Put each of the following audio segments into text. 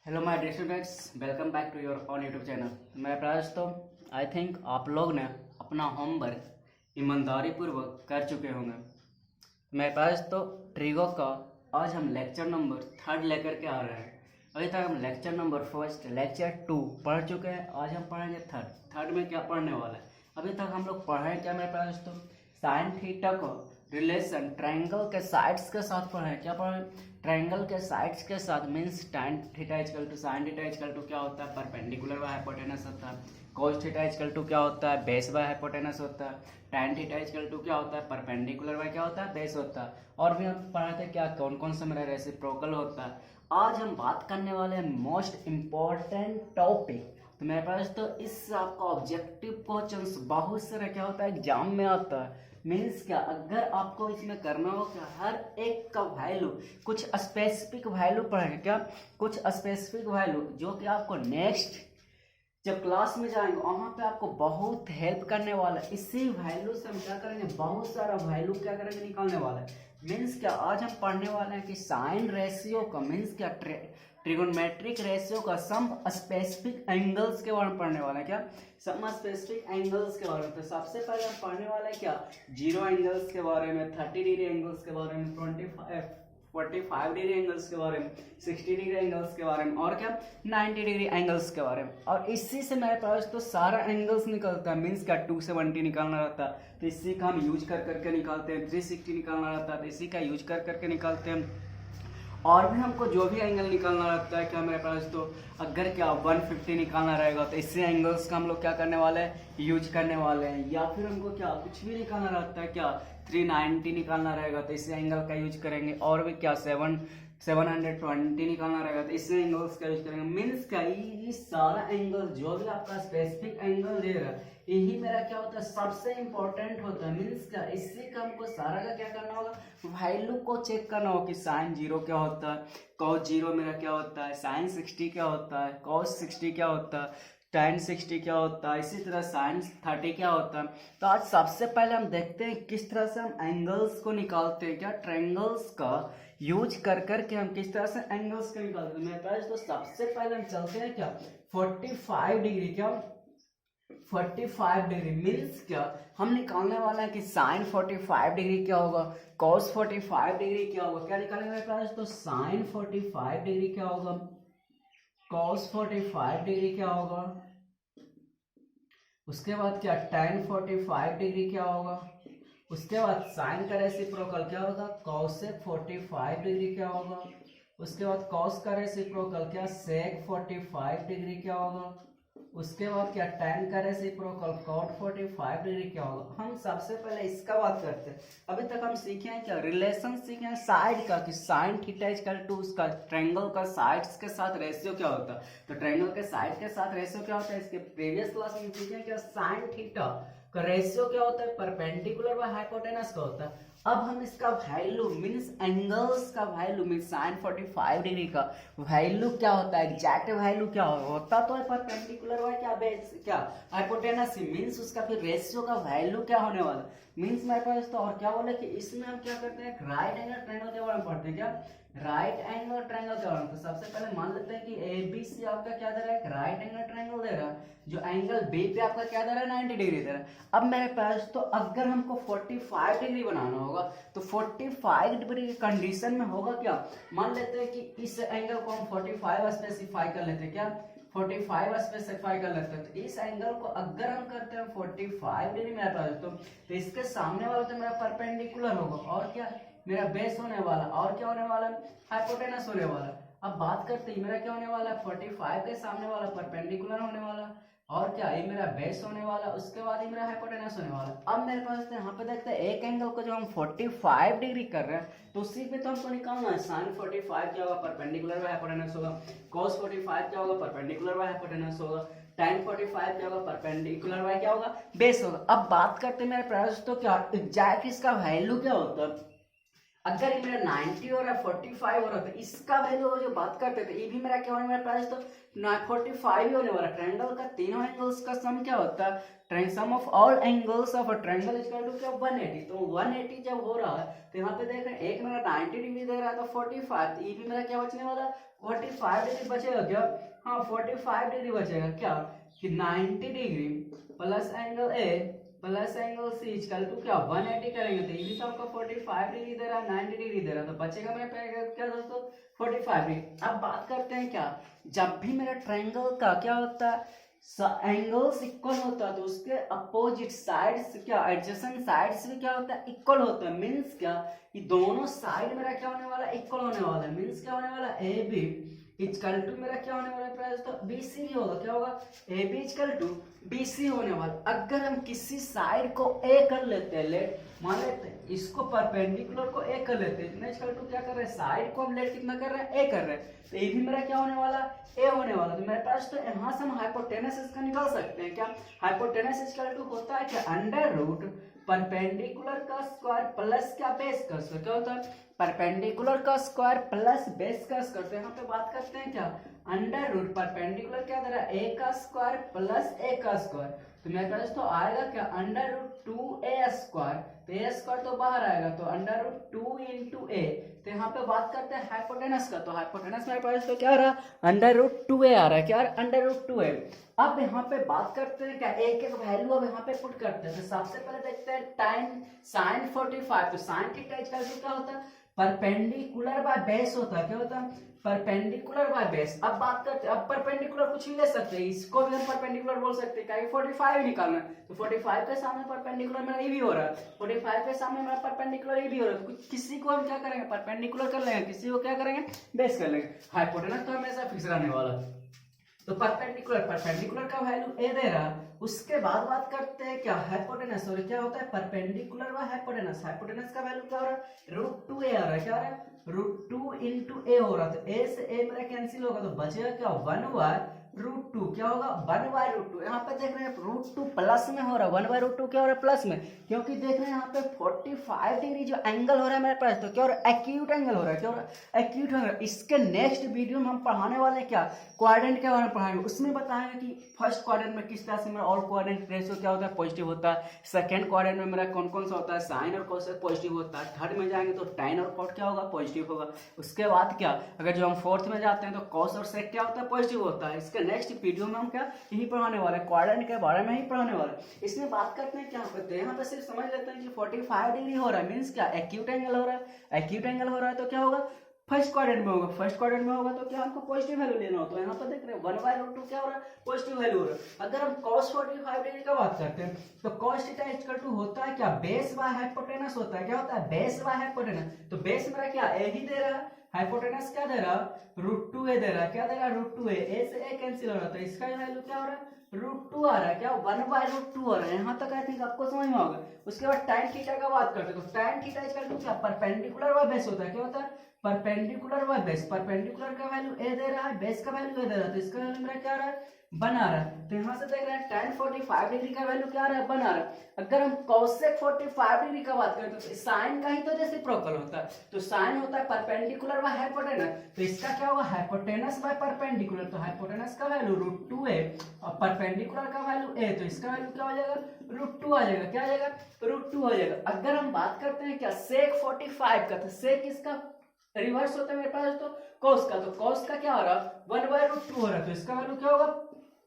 Hello my dear students, welcome back to your own YouTube channel. मेरा प्रयास तो I think आप लोग ने अपना होमवर्क ईमानदारी पूर्वक कर चुके होंगे। मेरे पास तो ट्रिगो का आज हम लेक्चर नंबर 3 लेकर के आ रहे हैं। अभी तक हम लेक्चर नंबर 1 लेक्चर 2 पढ़ चुके हैं। आज हम पढ़ेंगे थर्ड में क्या पढ़ने वाला है। अभी तक हम लोग पढ़े क्या मेरे पास तो साइन थीटा को रिलेशन ट्रायंगल के साइड्स के साथ पढ़े। क्या पढ़े? ट्रायंगल के साइड्स के साथ means tan theta equal to sine theta equal to क्या होता है, परपेंडिकुलर बाय हाइपोटेनस होता है। cos थीटा इक्वल टू क्या होता है, बेस बाय हाइपोटेनस होता है। tan थीटा इक्वल टू क्या होता है, परपेंडिकुलर बाय क्या होता है, बेस होता है। और भी हम पढ़ा थे क्या कौन कौन सा मेरा रेसिप्रोकल होता है। आज हम बात करने वाले हैं मोस्ट इम्पोर्टेंट टॉपिक। तो मेरे पास तो इस आपका ऑब्जेक्टिव क्वेश्चंस बहुत सारा क्या होता है एग्जाम में आता है। मीन्स क्या, अगर आपको इसमें करना हो कि हर एक का वैल्यू कुछ स्पेसिफिक वैल्यू पढ़ेंगे। क्या कुछ स्पेसिफिक वैल्यू जो कि आपको नेक्स्ट जब क्लास में जाएंगे वहां पे आपको बहुत हेल्प करने वाला है। इसी वैल्यू से हम क्या करेंगे, बहुत सारा वैल्यू क्या करेंगे, निकालने वाला है। मीन्स क्या, आज हम पढ़ने वाले हैं कि साइन रेशियो का मीन्स क्या, ट्रिगोनमेट्रिक रेशियो का सम स्पेसिफिक एंगल्स के बारे में पढ़ने वाला है। क्या सम स्पेसिफिक एंगल्स के बारे में। तो सबसे पहले हम पढ़ने वाला है क्या, 0 एंगल्स के बारे में, 30 डिग्री एंगल्स के बारे में, 45 डिग्री एंगल्स के बारे में, 60 डिग्री एंगल्स के बारे में, और क्या 90 डिग्री एंगल्स के बारे में। और इसी से मेरे पास तो सारा एंगल्स निकलता है। मीन्स क्या 270 निकालना रहता है तो इसी का हम यूज कर करके निकालते हैं। 360 निकालना रहता है तो इसी का यूज कर करके निकालते हैं। और भी हमको जो भी एंगल निकालना रहता है क्या मेरे पास तो, अगर क्या 150 निकालना रहेगा तो इससे एंगल्स का हम लोग क्या करने वाले हैं, यूज करने वाले हैं। या फिर हमको क्या कुछ भी निकालना रहता है क्या 390 निकालना रहेगा तो इससे एंगल का यूज करेंगे। और भी क्या 720 निकालना रहेगा तो इससे एंगल्स का यूज करेंगे। मीन्स क्या ये सारा एंगल जो भी आपका स्पेसिफिक एंगल दे रहा है यही मेरा क्या होता है सबसे इंपॉर्टेंट होता है। मीन्स क्या इससे का हमको सारा का क्या करना होगा, वैल्यू को चेक करना होगा कि साइन 0 क्या होता है, cos 0 मेरा क्या होता है, साइन 60 क्या होता है, cos 60 क्या होता है, tan 60 क्या होता है, इसी तरह साइन 30 क्या होता है। तो आज सबसे पहले हम देखते हैं किस तरह से हम एंगल्स को निकालते हैं। क्या ट्रायंगल्स का यूज कर करके हम किस तरह से एंगल्स को निकालते हैं। मेरे पास तो सबसे पहले हम चलते हैं क्या 45 डिग्री। क्या 45 डिग्री मीन्स क्या हम निकालने वाला है कि साइन 45 डिग्री क्या होगा, cos 45 डिग्री क्या होगा। क्या निकालेंगे मेरे पास तो साइन 45 डिग्री क्या होगा, cos 45 डिग्री क्या होगा, उसके बाद क्या tan 45 डिग्री क्या होगा, उसके बाद साइन का रेसिप्रोकल क्या होगा, cosec 45 डिग्री क्या होगा, उसके बाद cos का रेसिप्रोकल क्या sec 45 डिग्री क्या होगा, उसके बाद क्या tan का रेसिप्रोकल cot 45 डिग्री क्या होगा। हम सबसे पहले इसका बात करते हैं। अभी तक हम सीखे हैं क्या, रिलेशन सीखे हैं साइड का कि साइन थीटा इक्वल टू उसका ट्रायंगल का साइड्स के साथ रेशियो क्या होता है। तो ट्रायंगल के साइड के साथ रेशियो क्या होता है, इसके प्रीवियस क्लास में सीखे हैं क्या साइन थीटा का रेशियो क्या होता है, परपेंडिकुलर बाय हाइपोटेनस का होता है। अब हम इसका वैल्यू मीन्स एंगल्स का वैल्यू मीन्स साइन 45 डिग्री का वैल्यू क्या होता है, एग्जैक्ट वैल्यू क्या होता तो है परपेंडिकुलर बाय क्या बेस क्या हाइपोटेनस ही। मीन्स उसका फिर रेशियो का वैल्यू क्या होने वाला मीन्स मेरे पास तो। और क्या बोले कि इसमें हम क्या करते हैं, राइट एंगल ट्रायंगल के बारे में पढ़ते हैं। क्या राइट एंगल ट्रायंगल के बारे में। तो सबसे पहले मान लेते हैं कि ABC आपका क्या दे रहा है, राइट एंगल ट्रायंगल दे रहा है, जो एंगल B पे आपका क्या दे रहा है, 90 डिग्री दे रहा है। अब मेरे पास तो अगर हमको 45 डिग्री बनाना होगा तो 45 डिग्री की कंडीशन में होगा क्या, मान लेते हैं कि इस एंगल को हम 45 स्पेसिफाई कर लेते हैं। क्या 45 स्पेसिफाई कर लेते हैं। तो इस एंगल को अगर हम करते हैं 45 डिग्री मेरे पास तो इसके सामने वाला तो मेरा परपेंडिकुलर होगा और क्या मेरा बेस होने वाला, और क्या होने वाला हाइपोटेनस होने वाला। अब बात करते हैं मेरा क्या होने वाला है, 45 के सामने वाला परपेंडिकुलर होने वाला और क्या ये मेरा बेस होने वाला, उसके बाद ही मेरा हाइपोटेनस होने वाला। अब मेरे पास यहाँ पे देखते हैं एक एंगल को जो हम 45 डिग्री कर रहे हैं तो उसी पे तो हमको निकालना है साइन 45 क्या होगा, परपेंडिकुलर बाय हाइपोटेनस होगा, cos 45 क्या होगा, परपेंडिकुलर बाय हाइपोटेनस होगा, tan 45 क्या होगा, परपेंडिकुलर बाय क्या होगा, बेस होगा। अब बात करते हैं मेरे पास तो क्या एग्जैक्ट इसका वैल्यू क्या होता है। अगर ये मेरा 90 हो रहा है 45 हो रहा है तो इसका वैल्यू जो बात करते थे ये भी मेरा क्या होने मेरे पास तो 45 ही होने वाला। ट्रायंगल का तीनों एंगल्स का सम क्या होता है, sum of all angles of a triangle is equal to क्या 180। तो 180 जब हो रहा है तो यहाँ पे देख रहे हैं एक मेरा 90 डिग्री दे रहा है तो 45, तो ये भी मेरा क्या बचने वाला 45 डिग्री बचेगा क्या? हाँ 45 डिग्री बचेगा क्या कि 90 degree plus angle A plus angle C equal to क्या 180 करेंगे तो ये भी तो आपका 45 डिग्री दे रहा है 90 डिग्री दे रहा है, तो बचेगा मेरा क्या दोस्तों 45 डिग्री। अब बात करते हैं क्या, जब भी मेरा ट्रायंगल का क्या होता है एंगल्स इक्वल होता है तो उसके अपोजिट साइड्स क्या एडजेसेंट साइड्स भी क्या होता है इक्वल होता है। मींस क्या ये दोनों साइड मेरा क्या होने वाला है इक्वल होने वाला है। मींस क्या होने वाला है ए बी इक्वल टू मेरा क्या होने वाला है तो बी सी भी होगा, क्या होगा A B equal to B C होने वाला। अगर हम किसी साइड को ए कर लेते हैं, लेट मान लेते हैं इसको परपेंडिकुलर को ए कर लेते हैं, इक्वल टू क्या कर रहे हैं साइड को हम लेट कितना कर रहे हैं ए कर रहे हैं, तो ये भी मेरा क्या होने वाला ए होने वाला। तो मेरे पास तो यहाँ से हम हाइपोटेनस इसका निकाल सकते हैं क्या, हाइपोटेनस इक्वल टू होता है क्या अंडर रूट परपेंडिकुलर का स्क्वायर प्लस क्या बेस का स्क्वायर, क्या होता है परपेंडिकुलर का स्क्वायर प्लस बेस का स्क्वायर। तो यहाँ पे बात करते हैं क्या अंडर रूट परपेंडिकुलर क्या दे रहा है ए का स्क्वायर प्लस ए का स्क्वायर, तो मेरे पास तो आएगा क्या अंडर रूट 2a स्क्वायर, तो ए स्क्वायर तो बाहर आएगा तो अंडर रूट 2 इंटू ए। तो यहाँ पे बात करते हैं हाइपोटेनस का, तो हाइपोटेनस मेरे पास तो क्या आ रहा है अंडर रूट 2a आ रहा है, क्या अंडर रूट 2a। अब यहाँ पे बात करते हैं क्या एक एक वैल्यू अब यहाँ पे पुट करते हैं। तो सबसे पहले देखते हैं टाइम साइन 45, तो साइन थीटा इक्वल टू क्या होता है परपेंडिकुलर बाय बेस होता है, क्या होता है परपेंडिकुलर बाय बेस। अब बात करते हैं अब परपेंडिकुलर कुछ भी ले सकते हैं, इसको भी हम परपेंडिकुलर बोल सकते हैं, क्या 45 ही निकालना है तो 45 के सामने परपेंडिकुलर मेरा ये भी हो रहा है, 45 के सामने मेरा परपेंडिकुलर ये भी हो रहा है, तो किसी को हम क्या करेंगे परपेंडिकुलर कर लेंगे, किसी को क्या करेंगे बेस कर लेंगे। हाइपोटेनस तो हमेशा फिक्स रहने वाला है। तो परपेंडिकुलर का वैल्यू ए दे रहा, उसके बाद बात करते हैं क्या हाइपोटेनस, और क्या होता है परपेंडिकुलर व हाइपोटेनस। हाइपोटेनस का वैल्यू क्या हो रहा है रूट 2a आ रहा है, क्या हो रहा है रूट 2 इंटू ए हो रहा है, तो ए से ए मेरा कैंसिल होगा तो बचेगा क्या 1 रूट 2, क्या होगा 1 रूट 2। यहाँ पे देख रहे हैं रूट 2 प्लस में हो रहा है 1 रूट 2 क्या हो रहा है प्लस में, क्योंकि देख रहे हैं यहाँ पे 45 डिग्री जो एंगल हो रहा है मेरे पास तो क्या हो रहा है एक्यूट एंगल हो रहा है, क्या हो रहा है एक्यूट एंगल। इसके नेक्स्ट वीडियो में हम पढ़ाने वाले हैं क्या क्वाड्रेंट के बारे में पढ़ाएंगे, उसमें बताएंगे कि फर्स्ट क्वाड्रेंट में किस तरह से मेरा ऑल क्वाड्रेंट रेशियो क्या होता है पॉजिटिव होता है, सेकंड क्वाड्रेंट में मेरा कौन कौन सा होता है साइन और कोसेक पॉजिटिव होता है, थर्ड में जाएंगे तो टाइन और कॉट क्या होगा पॉजिटिव होगा। उसके बाद क्या अगर जो हम फोर्थ में जाते हैं तो कॉस और सेक क्या होता है पॉजिटिव होता है। इसके नेक्स्ट वीडियो में हम क्या यही पढ़ाने वाले हैं क्वाड्रेंट के बारे में ही पढ़ाने वाले। इसमें बात करते हैं क्या होते हैं यहाँ पे सिर्फ समझ लेते हैं कि 45 डिग्री हो रहा है मीन्स क्या एक्यूट एंगल हो रहा है, एक्यूट एंगल हो रहा है तो क्या होगा फर्स्ट क्वाड्रेंट में होगा, फर्स्ट क्वाड्रेंट में होगा तो क्या हमको पॉजिटिव वैल्यू लेना हो, तो यहाँ पर देख रहे हैं 1/√2 क्या हो रहा है पॉजिटिव वैल्यू हो रहा है। अगर हम cos 45 डिग्री का बात करते हैं तो cos थीटा इक्वल टू होता है क्या बेस बाय हाइपोटेनस होता है, क्या होता है बेस बाय हाइपोटेनस। तो बेस मेरा क्या ए ही दे रहा है, हाइपोटेनस क्या दे रहा रूट 2a दे रहा है, क्या दे रहा रूट 2a, ए से ए कैंसिल हो रहा है तो इसका वैल्यू क्या हो रहा है रूट 2 आ रहा है, क्या 1/√2 हो रहा है। यहाँ तक आई थिंक आपको समझ में होगा। उसके बाद tan थीटा का बात करते हैं तो tan थीटा इक्वल टू क्या परपेंडिकुलर बाय बेस होता है, क्या होता है परपेंडिकुलर बाय बेस। परपेंडिकुलर का वैल्यू ए दे रहा है बेस का वैल्यू ए दे रहा है तो इसका वैल्यू मेरा क्या आ रहा है बना रहा है। तो यहाँ से देख रहे हैं tan 45 डिग्री का वैल्यू क्या आ रहा है बना रहा है। अगर हम cosec 45 डिग्री का बात करें तो साइन का ही तो रेसिप्रोकल होता है, तो साइन होता है परपेंडिकुलर बाय हाइपोटेनस, तो इसका क्या होगा हाइपोटेनस बाय परपेंडिकुलर, तो हाइपोटेनस का वैल्यू रूट 2a और परपेंडिकुलर का वैल्यू a, तो इसका वैल्यू क्या हो जाएगा रूट 2 आ जाएगा, क्या आ जाएगा रूट 2 आ जाएगा। अगर हम बात करते हैं क्या sec 45 का, तो sec इसका रिवर्स होता है मेरे पास तो cos का, तो cos का क्या हो रहा है 1/√2 हो रहा है तो इसका वैल्यू क्या होगा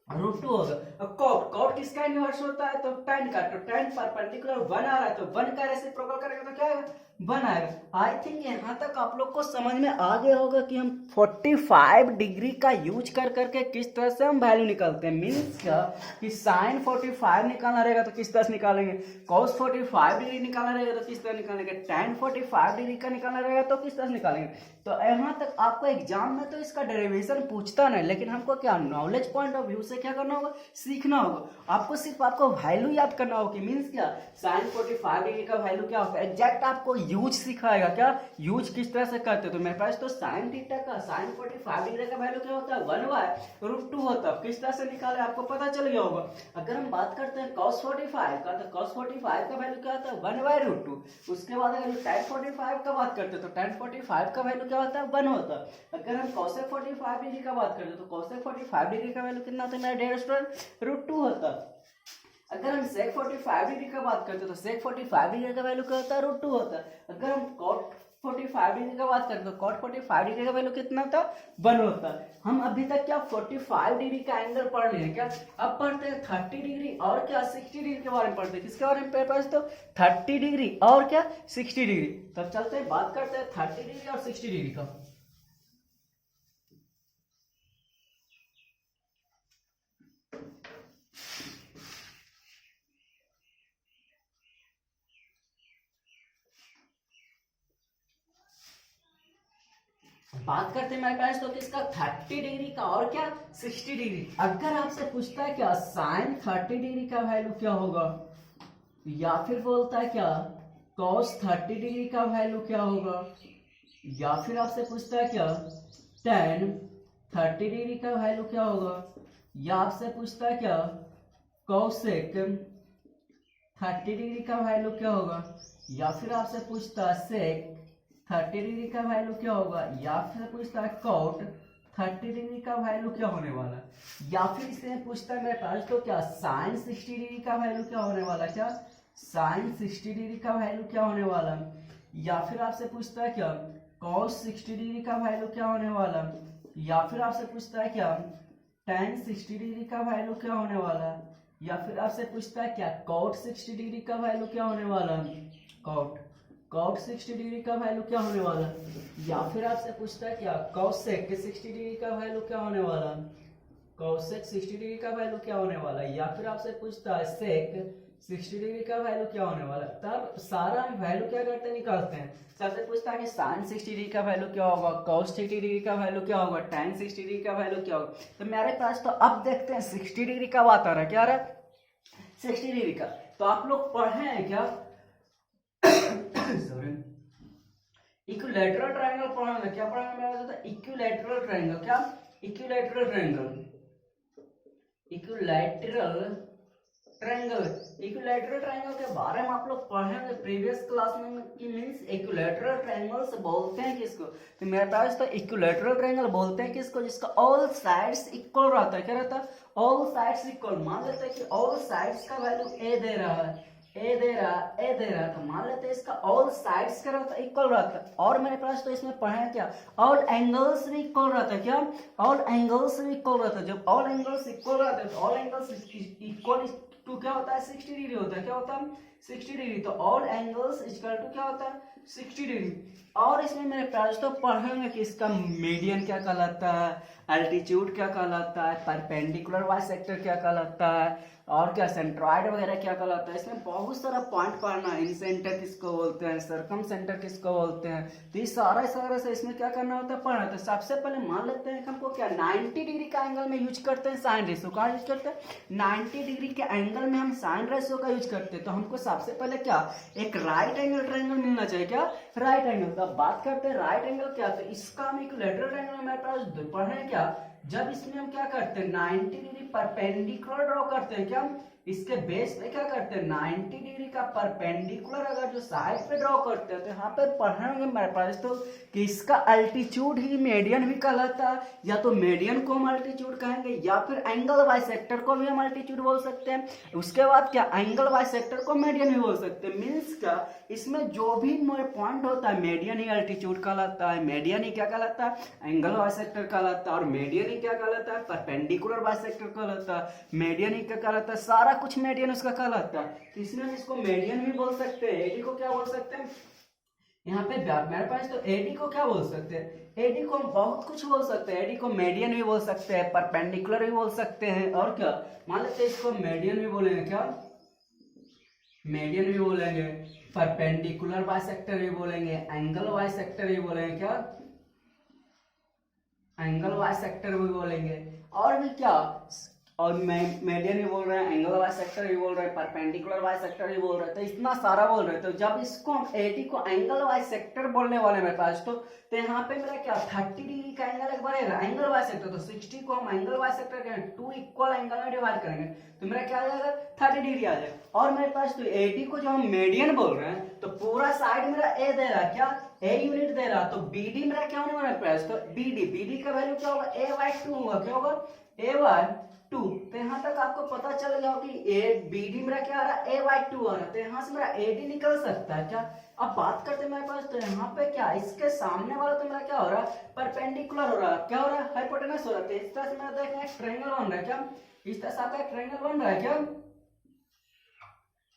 रूट 2 होगा। कॉट कॉट किसका इनवर्स होता है तो tan का, तो tan परपेंडिकुलर 1 आ रहा है तो 1 का रेसिप्रोकल करेगा तो क्या आएगा 1 आएगा। आई थिंक यहाँ तक आप लोग को समझ में आ गया होगा कि हम 45 डिग्री का यूज कर करके किस तरह से हम वैल्यू निकालते हैं। मीन्स क्या कि साइन 45 निकालना रहेगा तो किस तरह से निकालेंगे, कॉस 45 डिग्री निकालना रहेगा तो किस तरह निकालेंगे, tan 45 डिग्री का निकालना रहेगा तो किस तरह से निकालेंगे। तो यहाँ तक आपको एग्जाम में तो इसका डेरिवेशन पूछता नहीं, लेकिन हमको क्या नॉलेज पॉइंट ऑफ व्यू से क्या करना होगा सीखना होगा। आपको सिर्फ आपको वैल्यू याद करना होगा कि मीन्स क्या साइन 45 डिग्री का वैल्यू क्या होता है, एग्जैक्ट आपको यूज सिखाएगा क्या यूज किस तरह से करते। तो मेरे पास तो साइन थीटा का साइन 45 डिग्री का वैल्यू क्या होता है 1/√2 होता है, किस तरह से निकाले आपको पता चल गया होगा। अगर हम बात करते हैं cos 45 का तो cos 45 का वैल्यू क्या होता है 1/√2। उसके बाद अगर tan 45 का बात करते हैं तो tan 45 का वैल्यू क्या होता है 1 होता है। अगर हम cosec 45 डिग्री का बात करते हैं तो cosec 45 डिग्री का वैल्यू कितना होता है मेरा डेयर स्टूडेंट √2 होता है। अगर हम sec 45 डिग्री का बात करते हैं तो sec 45 डिग्री का वैल्यू क्या होता है, √2 होता है। अगर हम cot 45 डिग्री का बात करते हैं तो cot 45 डिग्री का वैल्यू कितना था, 1 होता है। हम अभी तक क्या 45 डिग्री का एंगल पढ़ रहे हैं क्या, अब पढ़ते हैं 30 डिग्री और क्या 60 डिग्री के बारे में पढ़ते हैं। किसके बारे में पेपर तो 30 डिग्री और क्या 60 डिग्री। तब चलते हैं बात करते हैं 30 डिग्री और 60 डिग्री का। बात करते हैं मेरे पास तो किसका 30 डिग्री का और क्या 60 डिग्री। अगर आपसे पूछता है क्या साइन 30 डिग्री का वैल्यू क्या होगा, या फिर बोलता है क्या cos 30 डिग्री का वैल्यू क्या होगा, या फिर आपसे पूछता है क्या tan 30 डिग्री का वैल्यू क्या होगा, या आपसे पूछता है क्या cosec 30 डिग्री का वैल्यू क्या होगा, या फिर आपसे पूछता है sec 30 डिग्री का वैल्यू क्या होगा, या फिर पूछता है cot 30 डिग्री का वैल्यू क्या होने वाला, या फिर इससे पूछता है मेरे पास तो क्या sin 60 डिग्री का वैल्यू क्या होने वाला, क्या sin 60 डिग्री का वैल्यू क्या होने वाला, या फिर आपसे पूछता है क्या cos 60 डिग्री का वैल्यू क्या होने वाला, या फिर आपसे पूछता है क्या tan 60 डिग्री का वैल्यू क्या होने वाला, या फिर आपसे पूछता है क्या cot 60 डिग्री का वैल्यू क्या होने वाला, cot 60 डिग्री का वैल्यू क्या होने वाला, या फिर आपसे पूछता है क्या cosec 60 डिग्री का वैल्यू क्या होने वाला, cosec 60 डिग्री का वैल्यू क्या होने वाला, या फिर आपसे पूछता है sec 60 डिग्री का वैल्यू क्या होने वाला। तब सारा वैल्यू क्या करते हैं निकालते हैं। सबसे पूछता है कि sin 60 डिग्री का वैल्यू क्या होगा, cos 60 डिग्री का वैल्यू क्या होगा, tan 60 डिग्री का वैल्यू क्या होगा। तो मेरे पास तो अब देखते हैं 60 डिग्री का बात आ रहा है, क्या आ रहा है 60 डिग्री का। तो आप लोग पढ़े हैं क्या सॉरी इक्विलैटरल ट्रायंगल पढ़ा, क्या पढ़ा मैं बताता इक्विलैटरल ट्रायंगल, क्या equilateral triangle, equilateral triangle, equilateral triangle के बारे में आप लोग पढ़े होंगे प्रीवियस क्लास में कि मींस इक्विलैटरल ट्रायंगल्स बोलते हैं किसको। तो मेरे पास तो इक्विलैटरल ट्रायंगल बोलते हैं किसको जिसका ऑल साइड्स इक्वल रहता है, क्या रहता है ऑल साइड्स इक्वल। मान लेते हैं कि ऑल साइड्स का वैल्यू ए दे रहा है, ए दे रहा, तो मान लेते हैं इसका ऑल साइड्स का रहता है इक्वल रहता है। और मेरे पास तो इसमें पढ़ा है क्या ऑल एंगल्स भी इक्वल रहता है, क्या ऑल एंगल्स भी इक्वल रहता है। जब ऑल एंगल्स इक्वल रहते हैं तो ऑल एंगल्स इक्वल टू क्या होता है 60 डिग्री होता है, क्या होता है 60 डिग्री। तो ऑल एंगल्स इक्वल टू क्या होता है 60 डिग्री। और इसमें मेरे पास तो पढ़ेंगे कि इसका मीडियन क्या कहलाता है, एल्टीट्यूड क्या कहलाता है, परपेंडिकुलर बाइसेक्टर क्या कहलाता है, और क्या सेंट्रॉइड वगैरह क्या कहलाता है। इसमें बहुत सारा पॉइंट पढ़ना है, इन सेंटर किसको बोलते हैं, सरकम सेंटर किसको बोलते हैं। तो ये सारा से इसमें क्या करना होता है पढ़ना। तो सबसे पहले मान लेते हैं कि हमको क्या 90 डिग्री का एंगल में यूज करते हैं साइन रेशियो का यूज करते हैं 90 डिग्री के एंगल में हम साइन रेशियो का यूज करते हैं। तो हमको सबसे पहले क्या एक राइट एंगल ट्रायंगल मिलना चाहिए, क्या राइट एंगल। तो अब बात करते हैं राइट एंगल क्या, तो इसका हम इक्विलैटरल ट्रायंगल में हमारे पास पढ़े क्या जब इसमें हम क्या करते हैं 90 डिग्री परपेंडिकुलर ड्रॉ करते हैं, क्या इसके बेस पे क्या करते हैं 90 डिग्री का परपेंडिकुलर अगर जो साइड पे ड्रॉ करते हैं तो यहाँ पे पढ़ेंगे मेरे पास तो कि इसका अल्टीट्यूड ही मीडियन भी कहलाता है, या तो मीडियन को हम अल्टीट्यूड कहेंगे या फिर एंगल बाइसेक्टर को भी हम अल्टीट्यूड बोल सकते हैं। उसके बाद क्या एंगल बाइसेक्टर को मीडियन भी बोल सकते हैं। मीन्स क्या इसमें जो भी पॉइंट होता है मीडियन ही अल्टीट्यूड कहलाता है, मीडियन ही क्या कहलाता है एंगल बाइसेक्टर कहलाता है, और मीडियन ही क्या कहलाता है परपेंडिकुलर बाइसेक्टर कहलाता है, मीडियन ही क्या कहलाता है सारा कुछ मीडियन उसका कहलाता है। तो इसमें हम इसको मीडियन भी बोल सकते हैं, एडी को क्या बोल सकते हैं यहाँ पे मेरे पास तो एडी को क्या बोल सकते हैं, एडी को हम बहुत कुछ बोल सकते हैं। एडी को मीडियन भी बोल सकते हैं, परपेंडिकुलर भी बोल सकते हैं, और क्या मान लेते हैं इसको मीडियन भी बोलेंगे, क्या मीडियन भी बोलेंगे, परपेंडिकुलर बाइसेक्टर भी बोलेंगे, एंगल बाइसेक्टर भी बोलेंगे, क्या एंगल बाइसेक्टर भी बोलेंगे, और भी क्या और मीडियन भी बोल रहे हैं, एंगल बाइसेक्टर भी बोल रहे हैं, परपेंडिकुलर बाइसेक्टर भी बोल रहे हैं। तो इतना सारा बोल रहे हैं। तो जब इसको हम एडी को एंगल बाइसेक्टर बोलने वाले मेरे पास तो यहाँ पे मेरा क्या 30 डिग्री का एंगल एक बनेगा एंगल बाइसेक्टर। तो 60 को हम एंगल बाइसेक्टर करेंगे 2 इक्वल एंगल में डिवाइड करेंगे तो मेरा क्या आ जाएगा 30 डिग्री आ जाएगा। और मेरे पास तो एडी को जो हम मीडियन बोल रहे हैं तो पूरा साइड मेरा ए दे रहा है, क्या ए यूनिट दे रहा, तो बीडी मेरा क्या होने वाला है तो बीडी का वैल्यू क्या होगा a/2 होगा, क्या होगा a/2 2। तो यहाँ तक आपको पता चल गया हो कि ए बी डी मेरा क्या आ रहा है, a/2 आ रहा है। तो यहाँ से मेरा ए डी निकल सकता है क्या। अब बात करते हैं मेरे पास, तो यहाँ पे क्या इसके सामने वाला तो मेरा क्या हो रहा है, परपेंडिकुलर हो रहा है। क्या हो रहा है, हाइपोटेनस हो रहा है। तो इस तरह से मेरा देखना एक ट्रायंगल बन रहा है क्या, इस तरह से आपका एक ट्रायंगल बन रहा है क्या।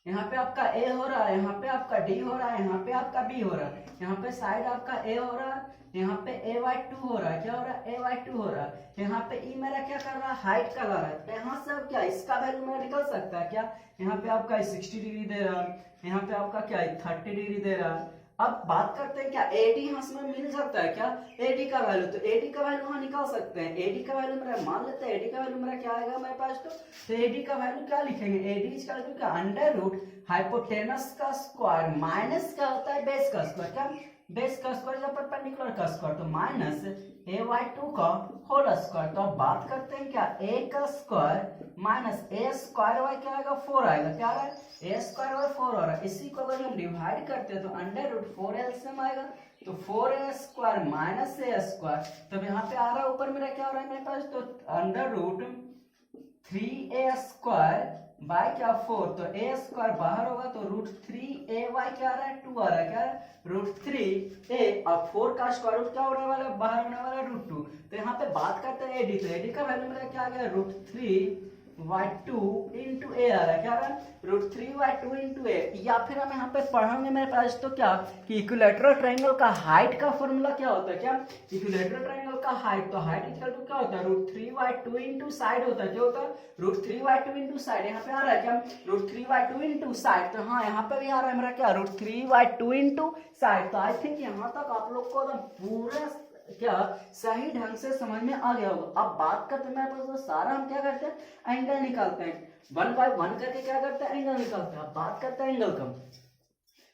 यहाँ पे आपका ए हो रहा है, यहाँ पे आपका डी हो रहा है, यहाँ पे आपका बी हो रहा है, यहाँ पे साइड आपका ए हो रहा है, यहाँ पे a/2 हो रहा है। क्या हो रहा है, a/2 हो रहा है। यहाँ पे ई मेरा क्या कर रहा है, हाइट का ला रहा है। तो यहाँ से अब क्या इसका वैल्यू मेरा निकल सकता है क्या। यहाँ पे आपका 60 डिग्री दे रहा है, यहाँ पे आपका क्या 30 डिग्री दे रहा है। अब बात करते हैं क्या एडी यहाँ से मिल सकता है क्या, एडी का वैल्यू। तो एडी का वैल्यू वहां निकाल सकते हैं। एडी का वैल्यू मेरा मान लेते हैं, एडी का वैल्यू मेरा क्या आएगा मेरे पास। तो एडी का वैल्यू क्या लिखेंगे, एडी इसका वैल्यू क्या, अंडर रूट हाइपोटेनस का स्क्वायर माइनस क्या होता है, बेस का स्क्वायर। क्या, बेस का स्क्वायर या परपेंडिकुलर का स्क्वायर। तो माइनस a/2 का होल स्क्वायर। तो अब बात करते हैं क्या, a का square minus a square y क्या आएगा, 4 आएगा। क्या आ रहा है, a स्क्वायर y 4 आ रहा है। इसी को अगर हम डिवाइड करते हैं तो अंडर रूट 4 एलसीएम आएगा। तो 4a square minus a square. तो यहाँ पे आ रहा है ऊपर मेरा क्या हो रहा है मेरे पास, तो under root 3a square by क्या 4। तो a स्क्वायर बाहर होगा तो रूट 3ay क्या आ रहा है, 2 आ रहा है। क्या रूट 3a और 4 का स्क्वायर रूट क्या होने वाला है, बाहर होने वाला है रूट 2। तो यहाँ पे बात करते हैं एडी। तो एडी का वैल्यू मेरा क्या आ गया, रूट 3/2 इंटू ए आ रहा है। क्या आ रहा है, रूट 3/2 इंटू ए। या फिर हम यहाँ पे पढ़ेंगे मेरे पास तो क्या कि इक्विलैटरल ट्रायंगल का हाइट का फॉर्मूला क्या होता है। क्या इक्विलैटरल ट्रायंगल का हाइट, तो हाइट इक्वल टू क्या होता है, रूट 3/2 इंटू साइड होता है। क्या होता है, रूट 3/2 इंटू साइड। यहाँ पे आ रहा है क्या, रूट 3/2 इंटू साइड। तो हाँ यहाँ पे भी आ रहा है मेरा क्या, रूट 3/2 इंटू साइड। तो आई थिंक यहाँ तक आप लोग को पूरा क्या सही ढंग से समझ में आ गया होगा। अब बात करते हैं मेरे पास तो सारा हम क्या करते हैं, एंगल निकालते हैं 1 बाय 1 करके। क्या करते हैं, एंगल निकालते हैं। अब बात करते हैं एंगल का।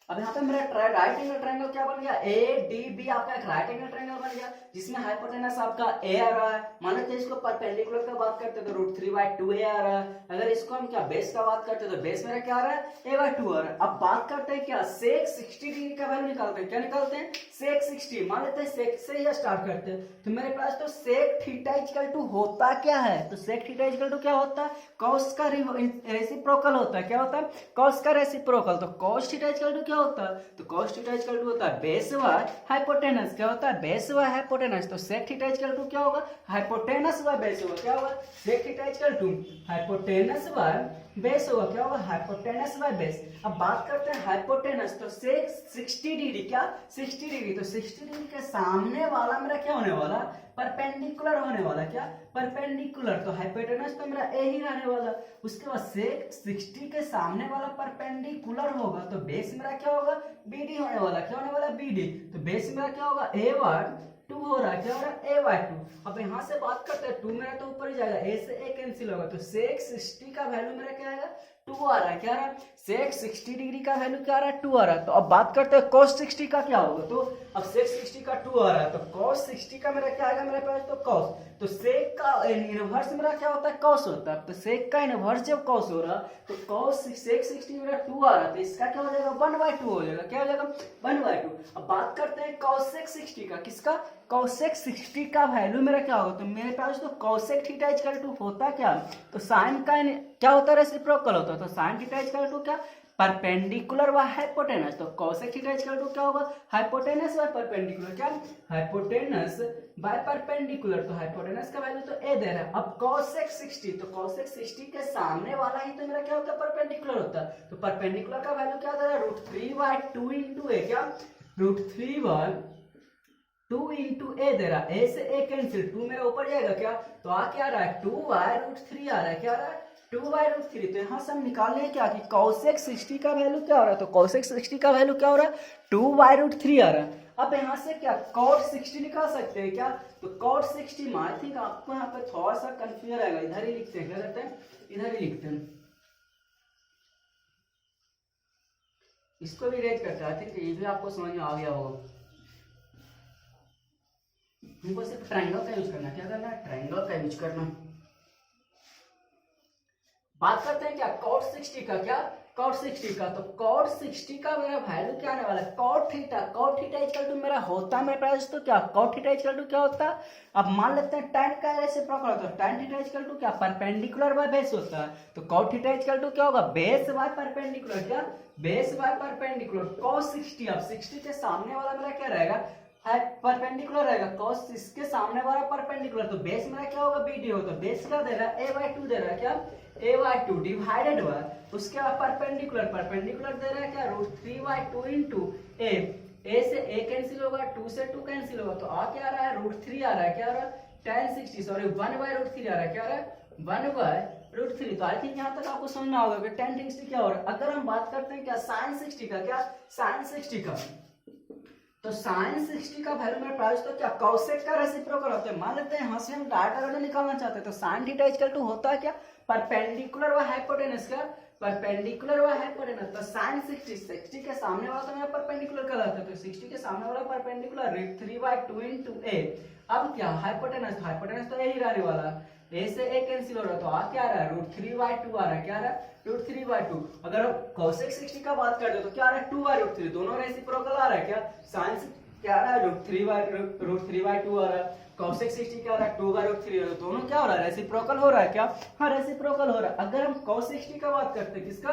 अब यहाँ पे मेरा राइट एंगल ट्रायंगल क्या बन गया, ए डी बी आपका एक राइट एंगल ट्रायंगल बन गया, जिसमें हाइपोटेनस आपका ए आ रहा है। मान लेते हैं इसको परपेंडिकुलर का बात करते हैं तो रूट 3/2 ए आ रहा है। अगर इसको हम क्या बेस का बात करते हैं तो बेस मेरा क्या आ रहा है, a/2 आ रहा है। अब बात करते हैं क्या सेक 60 डिग्री का वैल्यू निकालते हैं। क्या निकालते हैं, सेक 60। मान लेते हैं सेक से ही स्टार्ट करते हैं। तो मेरे पास तो सेक थीटा इक्वल टू होता क्या है, तो सेक थीटा इक्वल टू क्या होता है, कॉस का रेसिप्रोकल होता है। क्या होता है, कॉस का रेसिप्रोकल। तो कॉस थीटा इक्वल टू क्या होता है, तो कॉस थीटा इक्वल टू होता है बेस बाय हाइपोटेनस। क्या होता है, बेस बाय हाइपोटेनस। तो सेक थीटा इक्वल टू क्या होगा, हाइपोटेनस बाय बेस होगा। क्या होगा, sec theta equal to hypotenuse by base होगा। क्या होगा, हाइपोटेनस बाय बेस। अब बात करते हैं हाइपोटेनस। तो सेक 60 डिग्री, क्या 60 डिग्री। तो 60 डिग्री के सामने वाला मेरा क्या होने वाला, परपेंडिकुलर होने वाला। क्या परपेंडिकुलर। तो हाइपोटेनस तो मेरा ए ही रहने वाला। उसके बाद सेक 60 के सामने वाला परपेंडिकुलर होगा तो बेस मेरा क्या होगा, बीडी होने वाला। क्या होने वाला, बीडी। तो बेस मेरा क्या होगा, a/2 हो रहा है। क्या हो रहा है, a/2। अब यहाँ से बात करते हैं 2 मेरा तो ऊपर ही जाएगा, a से a कैंसिल होगा। तो सेक 60 का वैल्यू मेरा क्या आएगा, 2 आ रहा है। क्या आ रहा है, सेक 60 डिग्री का वैल्यू क्या आ रहा है, 2 आ रहा है। तो अब बात करते हैं cos 60 का क्या होगा। तो अब सेक 60 का 2 आ रहा है तो cos 60 का मेरा क्या आएगा मेरे पास, तो cos। तो सेक का इनवर्स मेरा क्या होता है, cos होता है। तो सेक का इनवर्स जब cos हो रहा तो cos सेक 60 मेरा 2 आ रहा है तो इसका क्या हो जाएगा, 1/2 हो जाएगा। क्या हो जाएगा, 1/2। अब बात करते हैं cos सेक 60 का, किसका, cos सेक 60 का वैल्यू मेरा क्या होगा। तो मेरे पास तो cos sec theta equal to होता क्या, तो साइन का क्या होता है, रेसिप्रोकल होता है। तो साइन थीटा इक्वल टू क्या, परपेंडिकुलर व हाइपोटेनस। तो cosec थीटा इक्वल टू क्या होगा, हाइपोटेनस बाय परपेंडिकुलर। क्या, हाइपोटेनस बाय परपेंडिकुलर। तो हाइपोटेनस का वैल्यू तो a दे रहा है। अब cosec 60, तो cosec 60 के सामने वाला ही तो मेरा क्या होता है, परपेंडिकुलर होता है। तो परपेंडिकुलर का वैल्यू क्या दे रहा है, रूट 3/2 इंटू ए। क्या, रूट 3/2 इंटू ए दे रहा है। ए से ए कैंसिल, 2 मेरा ऊपर जाएगा। क्या, तो आ क्या आ रहा है, 2/√3 आ रहा है। क्या आ रहा है, 2/√3। तो यहाँ से हम निकाल लें क्या कि cosec 60 का वैल्यू क्या हो रहा है, तो cosec 60 का वैल्यू क्या हो रहा है, 2/√3 आ रहा है। अब यहाँ से क्या cot 60 निकाल सकते हैं। क्या, तो cot 60 में आई थिंक आपको यहाँ पे थोड़ा सा कंफ्यूजन आएगा। इधर ही लिखते हैं, क्या करते हैं, इधर ही लिखते हैं, इसको भी रेज करते हैं। आई थिंक ये भी आपको समझ में आ गया होगा। हमको सिर्फ ट्रायंगल का यूज करना, क्या करना है, ट्रायंगल का यूज करना। बात करते हैं क्या cot 60 का, क्या cot 60 का, तो cot 60 का मेरा वैल्यू क्या आने वाला है, cot थीटा इक्वल टू मेरा होता है मेरे पास तो क्या, cot थीटा इक्वल टू क्या होता है, अब मान लेते हैं tan का रेसिप्रोकल होता है, tan थीटा इक्वल टू क्या, परपेंडिकुलर बाय बेस होता है, तो cot थीटा इक्वल टू क्या होगा, बेस बाय परपेंडिकुलर, क्या बेस बाय परपेंडिकुलर, cos 60, अब 60 के सामने वाला मेरा क्या रहेगा, है परपेंडिकुलर रहेगा, cos इसके सामने वाला परपेंडिकुलर, तो बेस मेरा क्या होगा, BD होगा, तो बेस क्या दे रहा है, a/2 दे रहा है, क्या a/2 डिवाइडेड बाय उसके बाद परपेंडिकुलर दे रहा है क्या, √3/2 इंटू a से a कैंसिल होगा, 2 से 2 कैंसिल होगा, तो आ क्या आ रहा है, √3 आ रहा है, क्या आ रहा है, tan 60 सॉरी 1/√3 आ रहा है, क्या आ रहा है 1/√3, तो आई थिंक यहाँ तक आपको समझना होगा कि tan 60 क्या हो रहा है। अगर हम बात करते हैं क्या sin 60 का, क्या sin 60 का, तो sin 60 का वैल्यू मेरे पास तो क्या cosec का रेसिप्रोकल होता है, मान लेते हैं यहाँ से हम डायरेक्ट अगर निकालना चाहते हैं तो sin थीटा इक्वल टू होता है क्या, परपेंडिकुलर व हाइपोटेनस का, परपेंडिकुलर व हाइपोटेनस, तो sin 60 के सामने वाला तो मेरा परपेंडिकुलर कहलाता है, तो 60 के सामने वाला परपेंडिकुलर √3/2 इंटू a, अब क्या हाइपोटेनस तो यही रहने वाला, a से a कैंसिल हो रहा है, तो आ क्या आ रहा है √3/2 आ रहा है, क्या आ रहा है √3/2, अगर हम cosec 60 का बात करते तो क्या आ रहा है 2/√3, दोनों रेसिप्रोकल आ रहा है, क्या sin क्या आ रहा है √3/2 आ रहा है, cosec 60 क्या आ रहा है 2/√3, दोनों क्या हो रहा है रेसिप्रोकल हो रहा है, क्या हाँ रेसिप्रोकल हो रहा है। अगर हम cos 60 का बात करते हैं, किसका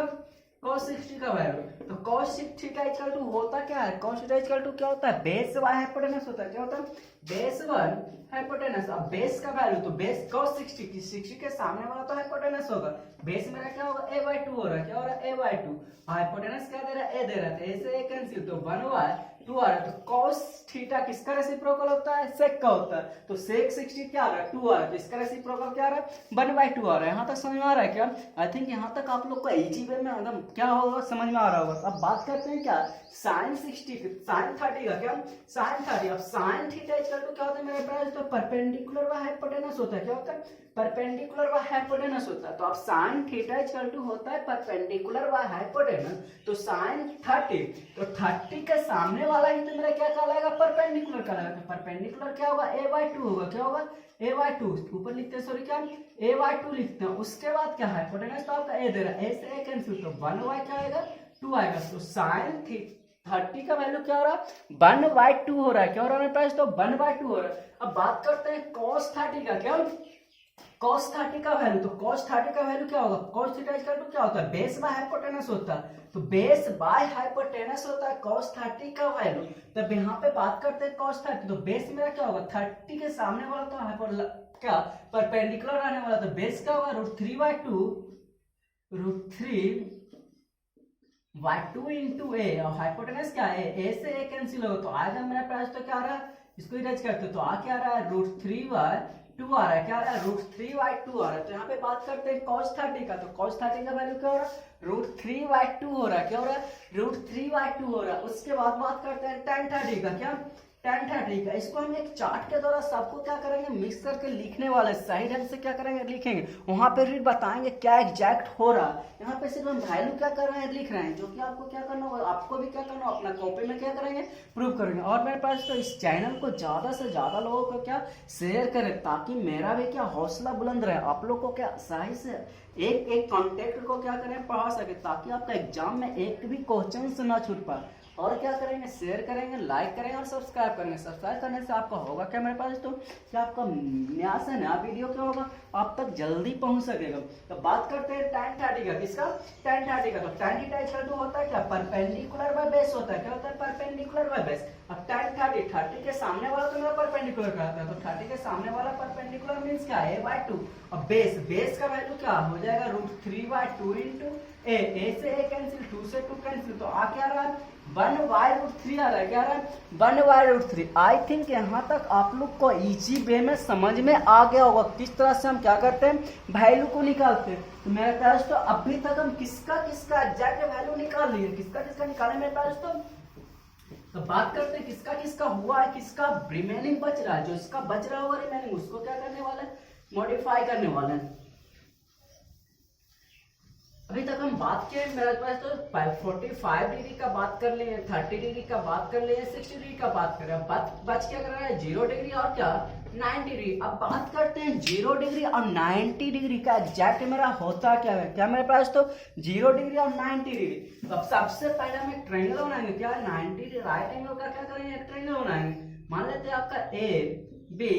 cos 60 का वैल्यू, तो cos थीटा इक्वल टू होता क्या है, cos थीटा इक्वल टू क्या होता है, बेस बाय हाइपोटेनस होता है, क्या होता है बेस बाय हाइपोटेनस, अब बेस का वैल्यू तो बेस cos 60 के सामने वाला तो हाइपोटेनस होगा, बेस मेरा क्या होगा a/2 हो रहा है, क्या हो रहा है a/2, हाइपोटेनस क्या दे रहा है a दे रहा है, तो a से a कैंसिल, तो 1/2 आ रहा है, तो cos थीटा किसका रेसिप्रोकल होता है, sec का होता है, तो sec 60 क्या आ रहा है 2 आ रहा है, तो इसका रेसिप्रोकल क्या आ रहा है 1/2 आ रहा है। यहाँ तक समझ में आ रहा है क्या, आई थिंक यहाँ तक आप लोग को इजी वे में एकदम क्या होगा समझ में आ रहा होगा। अब बात करते हैं क्या sin 60 sin 30 का, क्या sin 30, अब sin थीटा इक्वल टू क्या होता है मेरे पास, तो परपेंडिकुलर व हाइपोटेनस होता है, क्या होता है परपेंडिकुलर व हाइपोटेनस होता है, तो अब sin थीटा इक्वल टू होता है परपेंडिकुलर व हाइपोटेनस, तो sin 30, तो 30 के सामने वाला ही तो मेरा क्या कहलाएगा परपेंडिकुलर कहलाएगा, तो परपेंडिकुलर क्या होगा a/2 होगा, क्या होगा a/2, ऊपर लिखते हैं सॉरी क्या a/2 लिखते हैं, उसके बाद क्या हाइपोटेनस तो आपका a दे रहा है, a से a कैंसिल, तो 1/, क्या आएगा 2 आएगा, तो sin 30 का वैल्यू क्या हो रहा है 1/2 हो रहा है, क्या हो रहा है मेरे पास तो 1/2 हो रहा है। अब बात करते हैं cos 30 का, क्या cos 30 का वैल्यू, तो cos 30 का वैल्यू क्या होगा, cos थीटा इक्वल टू क्या होता है बेस बाय हाइपोटेनस होता है, तो बेस बाय हाइपोटेनस होता है cos 30 का वैल्यू, तब यहाँ पे बात करते हैं cos 30, तो बेस मेरा क्या होगा 30 के सामने वाला तो हाइपोटेनस क्या परपेंडिकुलर रहने वाला, तो बेस क्या होगा √3/2 इंटू ए, और हाइपोटेनस क्या है a से a कैंसिल होगा, तो आएगा मेरे पास तो क्या आ रहा है, इसको इरेज करते तो आ क्या आ रहा है √3/2 आ रहा है, क्या आ रहा है √3/2 आ रहा है, तो यहाँ पे बात करते हैं cos 30 का, तो cos 30 का वैल्यू क्या हो रहा है √3/2 हो रहा है, क्या हो रहा है √3/2 हो रहा है। उसके बाद बात करते हैं tan 30 का, क्या tan 30 का, इसको हम एक चार्ट के द्वारा सबको क्या करेंगे मिक्स करके लिखने वाले, सही ढंग से क्या करेंगे लिखेंगे, वहां पे फिर बताएंगे क्या एग्जैक्ट हो रहा है, यहाँ पे सिर्फ हम वैल्यू क्या कर रहे हैं लिख रहे हैं, जो कि आपको क्या करना होगा, आपको भी क्या करना होगा अपना कॉपी में क्या करेंगे प्रूव करेंगे। और मेरे पास तो इस चैनल को ज्यादा से ज्यादा लोगों को क्या शेयर करें, ताकि मेरा भी क्या हौसला बुलंद रहे, आप लोग को क्या सही से एक एक कॉन्टेक्ट को क्या करें पढ़ा सके, ताकि आपका एग्जाम में एक भी क्वेश्चन से ना छूट पाए। और क्या करेंगे शेयर करेंगे, लाइक करेंगे और सब्सक्राइब करेंगे। सब्सक्राइब करने से आपका होगा क्या मेरे पास तो क्या आपका नया से नया वीडियो क्या होगा आप तक जल्दी पहुंच सकेगा। तो बात करते हैं tan 30 का, किसका tan 30 का, तो tan थीटा इक्वल टू होता है क्या परपेंडिकुलर बाय बेस होता है, क्या होता है परपेंडिकुलर बाय बेस। अब tan 30 के सामने वाला तो मेरा परपेंडिकुलर कहता है, तो 30 के सामने वाला परपेंडिकुलर मींस क्या a/2, अब बेस का वैल्यू क्या हो जाएगा √3/2 इंटू a से a कैंसिल, 2 से 2 कैंसिल, तो आ क्या रहा है 1/√3 आ रहा है, क्या आ रहा है 1/√3। आई थिंक यहाँ तक आप लोग को इजी वे में समझ में आ गया होगा किस तरह से हम क्या करते हैं वैल्यू को निकालते हैं। तो मेरे पास तो अभी तक हम किसका एग्जैक्ट वैल्यू निकाल लिए, किसका निकाले मेरे पास तो बात करते हैं किसका हुआ है, किसका रिमेनिंग बच रहा है, जो इसका बच रहा होगा रिमेनिंग उसको क्या करने वाले हैं मॉडिफाई करने वाले हैं। अभी तक हम बात किए मेरे पास तो 45 डिग्री का बात कर लिए, 30 डिग्री का बात कर लिए, 60 डिग्री का बात कर रहे हैं। बच क्या कर रहा है 0 डिग्री और क्या 90 डिग्री। अब बात करते हैं 0 डिग्री और 90 डिग्री का एग्जैक्ट मेरा होता क्या है। क्या मेरे पास तो 0 डिग्री और 90 डिग्री। तो अब सबसे पहले हम एक ट्रायंगल बनाएंगे। क्या 90 डिग्री राइट एंगल का क्या करेंगे, एक ट्रायंगल बनाएंगे। मान लेते हैं आपका ए बी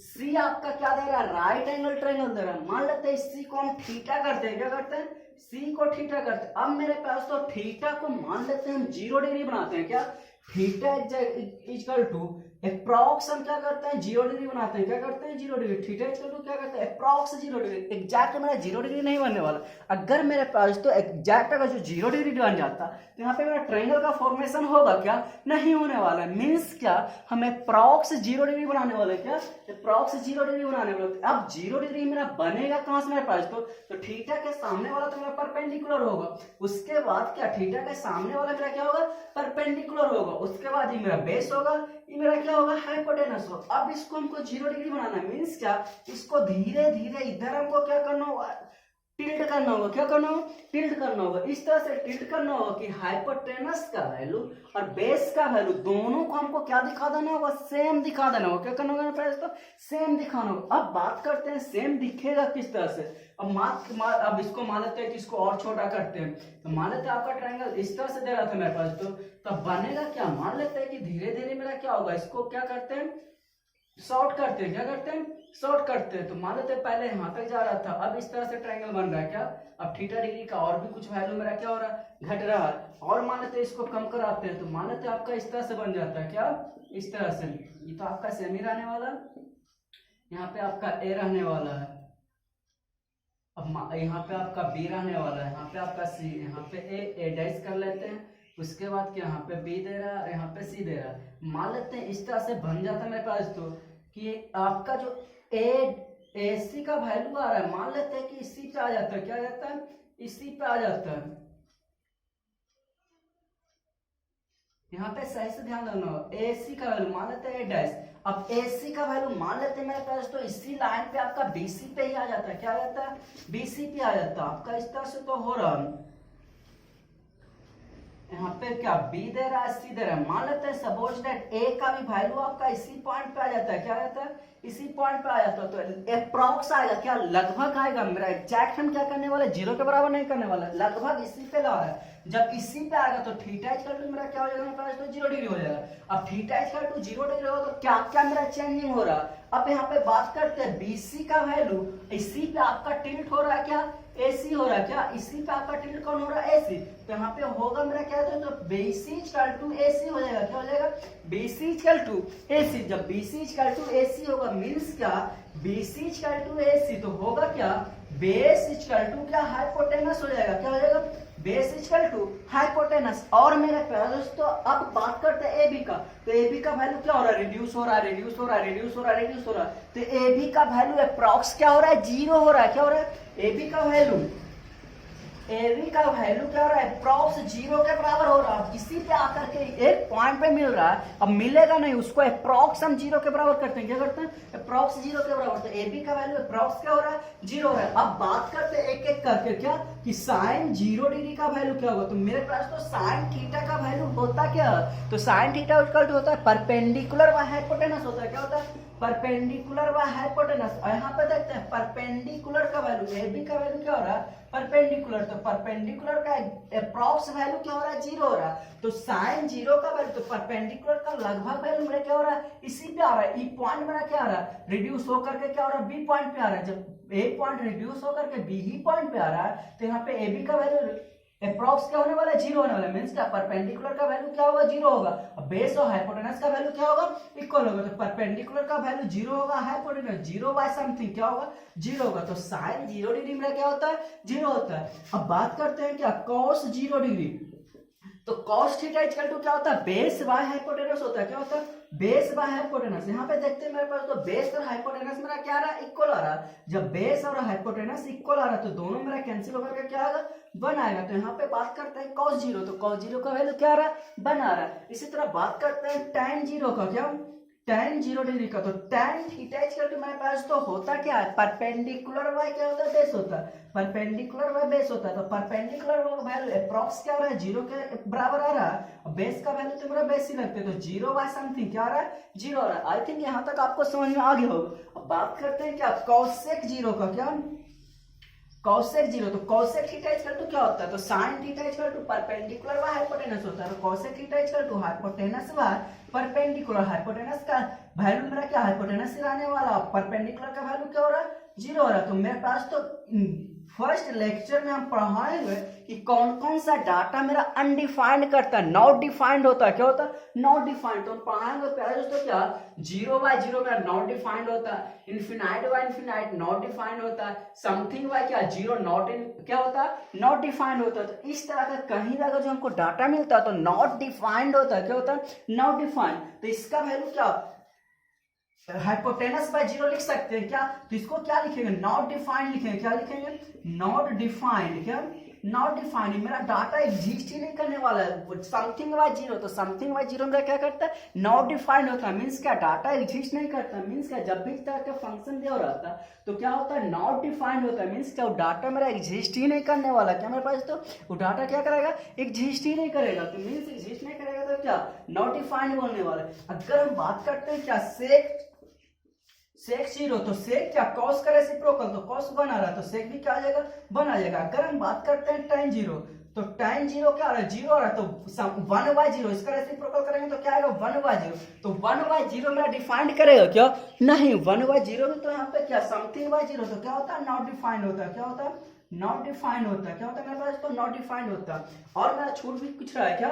सी आपका क्या दे रहा है, राइट एंगल ट्रायंगल दे रहा है। मान लेते हैं सी को हम थीटा करते हैं। क्या करते हैं, सी को थीटा करते हैं। अब मेरे पास तो थीटा को मान लेते हैं हम 0 डिग्री बनाते हैं। क्या थीटा इक्वल टू अप्रॉक्स हम क्या करते हैं 0 डिग्री बनाते हैं। क्या करते हैं 0 डिग्री। थीटा इक्वल टू क्या करते हैं अप्रॉक्स 0 डिग्री। एग्जैक्ट मेरा 0 डिग्री नहीं बनने वाला। अगर मेरे पास तो एग्जैक्ट अगर जो 0 डिग्री बन जाता तो यहाँ पे मेरा ट्रायंगल का फॉर्मेशन होगा क्या, नहीं होने वाला। मीन्स क्या हमें अप्रॉक्स 0 डिग्री बनाने वाले। क्या अप्रॉक्स 0 डिग्री बनाने वाले। अब 0 डिग्री मेरा बनेगा कहां से मेरे पास तो थीटा के सामने वाला तो मेरा परपेंडिकुलर होगा। उसके बाद क्या थीटा के सामने वाला मेरा क्या होगा, परपेंडिकुलर होगा। उसके बाद ये मेरा बेस होगा, ये मेरा क्या होगा हाइपोटेनस होगा। अब इसको हमको 0 डिग्री बनाना है। मीन्स क्या इसको धीरे धीरे इधर हमको क्या करना होगा, टिल्ट करना होगा। क्या करना होगा, टिल्ट करना होगा। इस तरह से टिल्ट करना होगा कि हाइपोटेनस का वैल्यू और बेस का वैल्यू दोनों को हमको क्या दिखा देना होगा, सेम दिखा देना होगा। क्या करना होगा पहले तो सेम दिखाना होगा। अब बात करते हैं सेम दिखेगा किस तरह से। अब इसको मान लेते हैं कि इसको और छोटा करते हैं। तो मान लेते हैं आपका ट्रायंगल इस तरह से दे रहा था मेरे पास तो तब बनेगा क्या, मान लेते हैं कि धीरे धीरे मेरा क्या होगा, इसको क्या करते हैं शॉर्ट करते हैं। क्या करते हैं शॉर्ट करते हैं। तो मान लेते हैं पहले यहाँ तक जा रहा था, अब इस तरह से ट्रायंगल बन रहा है। क्या अब थीटा डिग्री का और भी कुछ वैल्यू मेरा क्या हो रहा है, घट रहा है। और मान लेते हैं इसको कम कराते हैं तो मान लेते हैं आपका इस तरह से बन जाता है। क्या इस तरह से। ये तो आपका सेमी रहने वाला, यहाँ पे आपका ए रहने वाला है। अब यहाँ पे आपका बी रहने वाला है, यहाँ पे आपका सी, यहाँ पे ए डैश कर लेते हैं। उसके बाद क्या यहाँ पे बी दे रहा है, यहाँ पे सी दे रहा है। मान लेते हैं इस तरह से बन जाता है मेरे पास तो कि आपका जो ए सी का वैल्यू आ रहा है, मान लेते हैं कि इसी पे आ जाता है। क्या आ जाता है, इसी पे आ जाता है। यहाँ पे सही से ध्यान रखना होगा। ए सी का वैल्यू मान लेते हैं ए डैश। अब ए सी का वैल्यू मान लेते हैं मेरे पास तो इसी लाइन पे आपका बी सी पे ही आ जाता है। क्या आ जाता है, बी सी पे आ जाता है आपका। इस तरह से तो हो रहा है। यहाँ पे क्या बी दे रहा है, सी दे रहा है। मान लेते हैं सपोज दैट ए का भी वैल्यू आपका इसी पॉइंट पे आ जाता है। क्या आ जाता है, इसी पॉइंट पे आ जाता है। तो अप्रॉक्स आएगा, क्या लगभग आएगा। मेरा एग्जैक्ट हम क्या करने वाले, 0 के बराबर नहीं करने वाला, लगभग इसी पे ला है। जब इसी पे आएगा तो थीटा इक्वल टू मेरा क्या हो जाएगा, मेरे पास तो 0 डिग्री हो जाएगा। अब थीटा इक्वल टू 0 डिग्री होगा तो क्या क्या मेरा चेंजिंग हो रहा है। अब यहाँ पे बात करते हैं बीसी का वैल्यू, इसी पे आपका टिल्ट हो रहा है। क्या एसी हो रहा है। क्या इसी पे आपका टिल्ट कौन हो रहा है, एसी। तो यहाँ पे होगा मेरा क्या है तो बीसी इक्वल टू एसी हो जाएगा। क्या हो जाएगा, बीसी इक्वल टू एसी। जब बीसी इक्वल टू एसी होगा मीन्स क्या बीसी इक्वल टू एसी तो होगा क्या बेस इक्वल टू क्या हाइपोटेनस हो जाएगा। क्या हो जाएगा, बेस इक्वल टू हाइपोटेनस। और मेरे प्यारे दोस्तों अब बात करते हैं एबी का। तो एबी का वैल्यू क्या हो रहा है, रिड्यूस हो रहा है, रिड्यूस हो रहा है, रिड्यूस हो रहा है, रिड्यूस हो रहा है। तो एबी का वैल्यू अप्रॉक्स क्या हो रहा है, 0 हो रहा है। क्या हो रहा है, एबी का वैल्यू क्या हो रहा है अप्रॉक्स 0 के बराबर हो रहा है। किसी पे आकर के एक पॉइंट पे मिल रहा है, अब मिलेगा नहीं उसको अप्रॉक्स हम 0 के बराबर करते हैं। क्या करते हैं अप्रॉक्स 0 के बराबर। तो एबी का वैल्यू अप्रॉक्स क्या हो रहा है, 0 हो रहा है। अब बात करते हैं एक एक करके क्या कि साइन 0 डिग्री का वैल्यू क्या होगा। तो मेरे पास तो साइन थीटा का वैल्यू होता क्या है, तो साइन थीटा होता है परपेंडिकुलर व हाइपोटेनस होता है। क्या होता है, परपेंडिकुलर व हाइपोटेनस। और यहाँ पे देखते हैं परपेंडिकुलर का वैल्यू, एबी का वैल्यू क्या हो रहा है परपेंडिकुलर। तो परपेंडिकुलर का अप्रॉक्स वैल्यू क्या हो रहा है, 0 हो रहा है। तो साइन 0 का वैल्यू तो परपेंडिकुलर का लगभग वैल्यू मेरा क्या हो रहा है, इसी पे आ रहा है। ई पॉइंट मेरा क्या आ रहा है, रिड्यूस होकर के क्या हो रहा है, बी पॉइंट पे आ रहा है। जब ए पॉइंट रिड्यूस होकर के बी ही पॉइंट पे आ रहा है तो यहाँ पे एबी का वैल्यू अप्रॉक्स क्या होने वाला है, 0 होने वाला है। मींस क्या परपेंडिकुलर का वैल्यू क्या होगा, 0 होगा। अब बेस और हाइपोटेनस का वैल्यू क्या होगा, इक्वल होगा। तो परपेंडिकुलर का वैल्यू 0 होगा, हाइपोटेनस 0 बाय समथिंग क्या होगा, 0 होगा। तो साइन 0 डिग्री में क्या होता है, 0 होता है। अब बात करते हैं क्या कॉस 0 डिग्री। तो कॉस थीटा इक्वल टू क्या होता है, बेस बाय हाइपोटेनस होता है। क्या होता है, बेस बाय हाइपोटेनस। यहाँ पे देखते हैं मेरे पास तो बेस और हाइपोटेनस मेरा क्या आ रहा है, इक्वल आ रहा है। जब बेस और हाइपोटेनस इक्वल आ रहा है तो दोनों मेरा कैंसिल होकर के क्या आएगा, 1 आएगा। तो यहाँ पे बात करते हैं cos 0, तो cos 0 का वैल्यू क्या आ रहा है, 1 आ रहा है। इसी तरह बात करते हैं tan 0 का। क्या tan 0 डिग्री का, तो tan थीटा इक्वल टू मेरे पास तो होता क्या है, परपेंडिकुलर y क्या होता है, बेस होता है, परपेंडिकुलर y बेस होता है, तो परपेंडिकुलर y का वैल्यू अप्रॉक्स क्या आ रहा है, 0 के बराबर आ रहा है, और बेस का वैल्यू तो मेरा बेस ही लगते है, तो 0 बाय समथिंग क्या आ रहा है, 0 आ रहा है। आई थिंक यहाँ तक आपको समझ में आ गया होगा। अब बात करते हैं क्या cosec 0 का, क्या cosec 0, तो cosec थीटा इक्वल टू क्या होता है, तो sin theta equal to perpendicular by hypotenuse होता है, तो cosec theta equal to hypotenuse by perpendicular, hypotenuse का वैल्यू मेरा क्या हाइपोटेनस से रहने वाला, परपेंडिकुलर का वैल्यू क्या हो रहा है, 0 हो रहा है। तो मेरे पास तो फर्स्ट लेक्चर में हम पढ़ाएंगे कि कौन कौन सा डाटा मेरा अनडिफाइंड करता है, नॉट डिफाइंड होता है, क्या होता है, नॉट डिफाइंड। तो हम पढ़ाएंगे पहले दोस्तों क्या 0 बाय 0 मेरा नॉट डिफाइंड होता है, infinite by infinite not defined होता है, समथिंग बाय क्या 0 नॉट इन क्या होता है, नॉट डिफाइंड होता है। तो इस तरह का कहीं ना जो हमको डाटा मिलता है तो नॉट डिफाइंड होता है, क्या होता है, नॉट डिफाइंड। तो इसका वैल्यू क्या हाइपोटेनस बाय 0 लिख सकते हैं क्या, तो इसको क्या लिखेंगे, नॉट डिफाइंड लिखेंगे, क्या लिखेंगे, नॉट डिफाइंड, क्या नॉट डिफाइंड, मेरा डाटा एग्जिस्ट ही नहीं करने वाला है, समथिंग बाय 0, तो समथिंग बाय 0 मेरा क्या करता है, नॉट डिफाइंड होता है, मींस क्या डाटा एग्जिस्ट नहीं करता, मींस क्या जब भी इस तरह का फंक्शन दिया रहता है तो क्या होता है, नॉट डिफाइंड होता है, मींस क्या वो डाटा मेरा एग्जिस्ट ही नहीं करने वाला, क्या मेरे पास तो वो डाटा क्या करेगा, एग्जिस्ट ही नहीं करेगा, तो मींस एग्जिस्ट नहीं करेगा तो क्या नॉट डिफाइंड बोलने वाला है। अगर हम बात करते हैं क्या सेक 0, तो सेक क्या कॉस का रेसिप्रोकल, तो कॉस 1 आ रहा है, तो सेक भी क्या आ जाएगा, 1 आ जाएगा। अगर हम बात करते हैं tan 0, तो tan 0 क्या आ रहा है, 0 आ रहा है, तो 1 बाय 0 इसका रेसिप्रोकल करेंगे तो क्या आएगा, 1 बाय 0, तो 1 बाय 0 मेरा डिफाइंड करेगा क्या, नहीं 1 बाय 0 में तो यहाँ पे क्या समथिंग बाय 0, तो क्या होता है, नॉट डिफाइंड होता है, क्या होता है, नॉट डिफाइंड होता है, क्या होता है मेरे पास तो नॉट डिफाइंड होता है। और मेरा छूट भी कुछ रहा है क्या,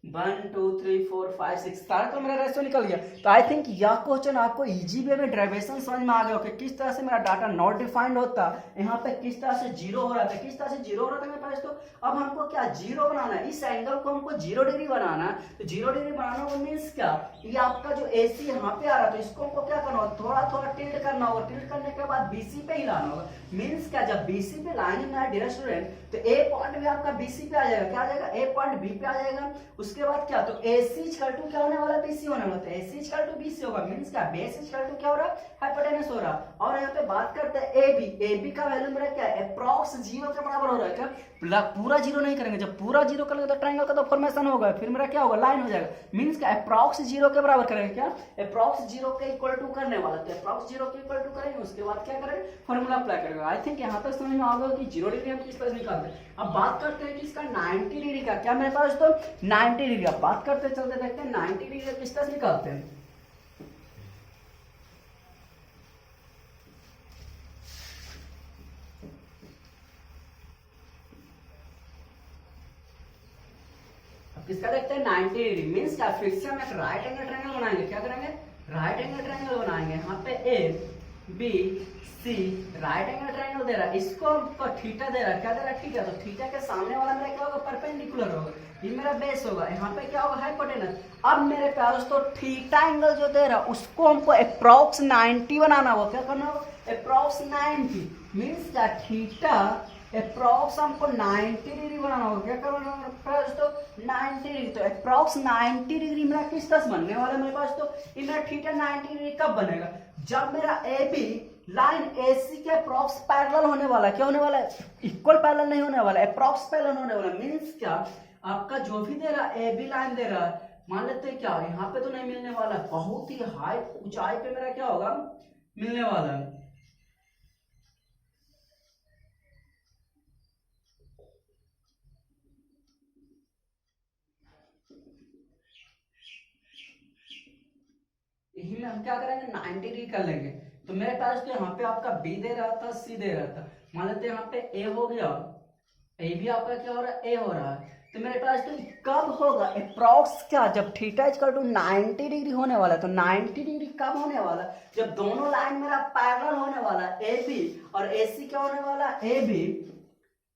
1 2 3 4 5 6 सारा तो मेरा रेशो निकल गया। तो आई थिंक यह क्वेश्चन आपको इजी वे में डेरिवेशन समझ में आ गया कि किस तरह से मेरा डाटा नॉट डिफाइंड होता है, यहाँ पे किस तरह से 0 हो रहा था, किस तरह से 0 हो रहा था मेरे पास। तो अब हमको क्या 0 बनाना है, इस एंगल को हमको 0 डिग्री बनाना है, तो 0 डिग्री बनाना मीन्स क्या, ये आपका जो AC यहाँ पे आ रहा है तो इसको हमको क्या करना होगा, थोड़ा थोड़ा टिल्ट करना होगा, टिल्ट करने के बाद BC पे ही लाना होगा, मीन्स क्या जब BC पे लाएंगे ना डियर स्टूडेंट, तो A पॉइंट भी आपका BC पे आ जाएगा, क्या आ जाएगा, A पॉइंट B पे आ जाएगा। उसके बाद क्या, तो AC इक्वल टू क्या होने वाला है, BC होने वाला है, AC इक्वल टू BC होगा, मींस क्या बेस इक्वल टू क्या हो रहा है, हाइपोटेनस हो रहा है। और यहाँ पे बात करते हैं AB का वैल्यू मेरा क्या है, अप्रॉक्स 0 के बराबर हो रहा है, क्या पूरा 0 नहीं करेंगे, जब पूरा 0 करेंगे तो ट्रायंगल का तो फॉर्मेशन होगा, फिर मेरा क्या होगा, लाइन हो जाएगा, मींस क्या अप्रॉक्स 0 के बराबर करेंगे, क्या अप्रॉक्स 0 के इक्वल टू करने वाला, तो अप्रॉक्स 0 के इक्वल टू करेंगे, उसके बाद क्या करेंगे, फॉर्मूला अप्लाई करेंगे। आई थिंक यहाँ तक समझ में आ गया कि 0 डिग्री हम किस तरह से निकालते हैं। अब बात करते हैं कि इसका 90 डिग्री का, क्या मेरे पास तो 90 डिग्री, अब बात करते चलते देखते हैं 90 डिग्री का किस तरह से निकालते हैं। किसका देखते हैं 90 डिग्री, मींस क्या फिर से हम एक राइट एंगल ट्रायंगल बनाएंगे, क्या करेंगे, राइट एंगल ट्रायंगल बनाएंगे। यहाँ पे ABC राइट एंगल ट्रायंगल दे रहा है, इसको हमको थीटा दे रहा है, क्या दे रहा है, थीटा, तो थीटा के सामने वाला मेरा क्या होगा, परपेंडिकुलर होगा, ये मेरा बेस होगा, यहाँ पे क्या होगा, हाइपोटेनस। अब मेरे पास तो थीटा एंगल जो दे रहा है उसको हमको अप्रॉक्स 90 बनाना होगा, क्या करना होगा, अप्रॉक्स 90, मींस क्या थीटा अप्रॉक्स हमको 90 डिग्री बनाना होगा, क्या करना होगा तो 90 डिग्री, तो अप्रॉक्स 90 डिग्री मेरा किस तरह से बनने वाला है मेरे पास, तो ये मेरा थीटा 90 डिग्री कब बनेगा, जब मेरा AB लाइन AC के अप्रॉक्स पैरेलल होने वाला है, क्या होने वाला है, इक्वल पैरेलल नहीं होने वाला, अप्रॉक्स पैरेलल होने वाला, मींस क्या आपका जो भी दे रहा है AB लाइन दे रहा है, मान लेते हैं क्या यहाँ पे तो नहीं मिलने वाला, बहुत ही हाई ऊंचाई पे मेरा क्या होगा, मिलने वाला है। यही में हम क्या करेंगे 90 डिग्री कर लेंगे। तो मेरे पास तो यहाँ पे आपका B दे रहा था, C दे रहा था, मान लेते हैं यहाँ पे A हो गया, A भी आपका क्या हो रहा है, A हो रहा है, तो मेरे पास तो कब होगा अप्रॉक्स क्या, जब थीटा इक्वल टू 90 डिग्री होने वाला है, तो 90 डिग्री कब होने वाला, जब दोनों लाइन मेरा पैरेलल होने वाला है, AB और AC क्या होने वाला है, AB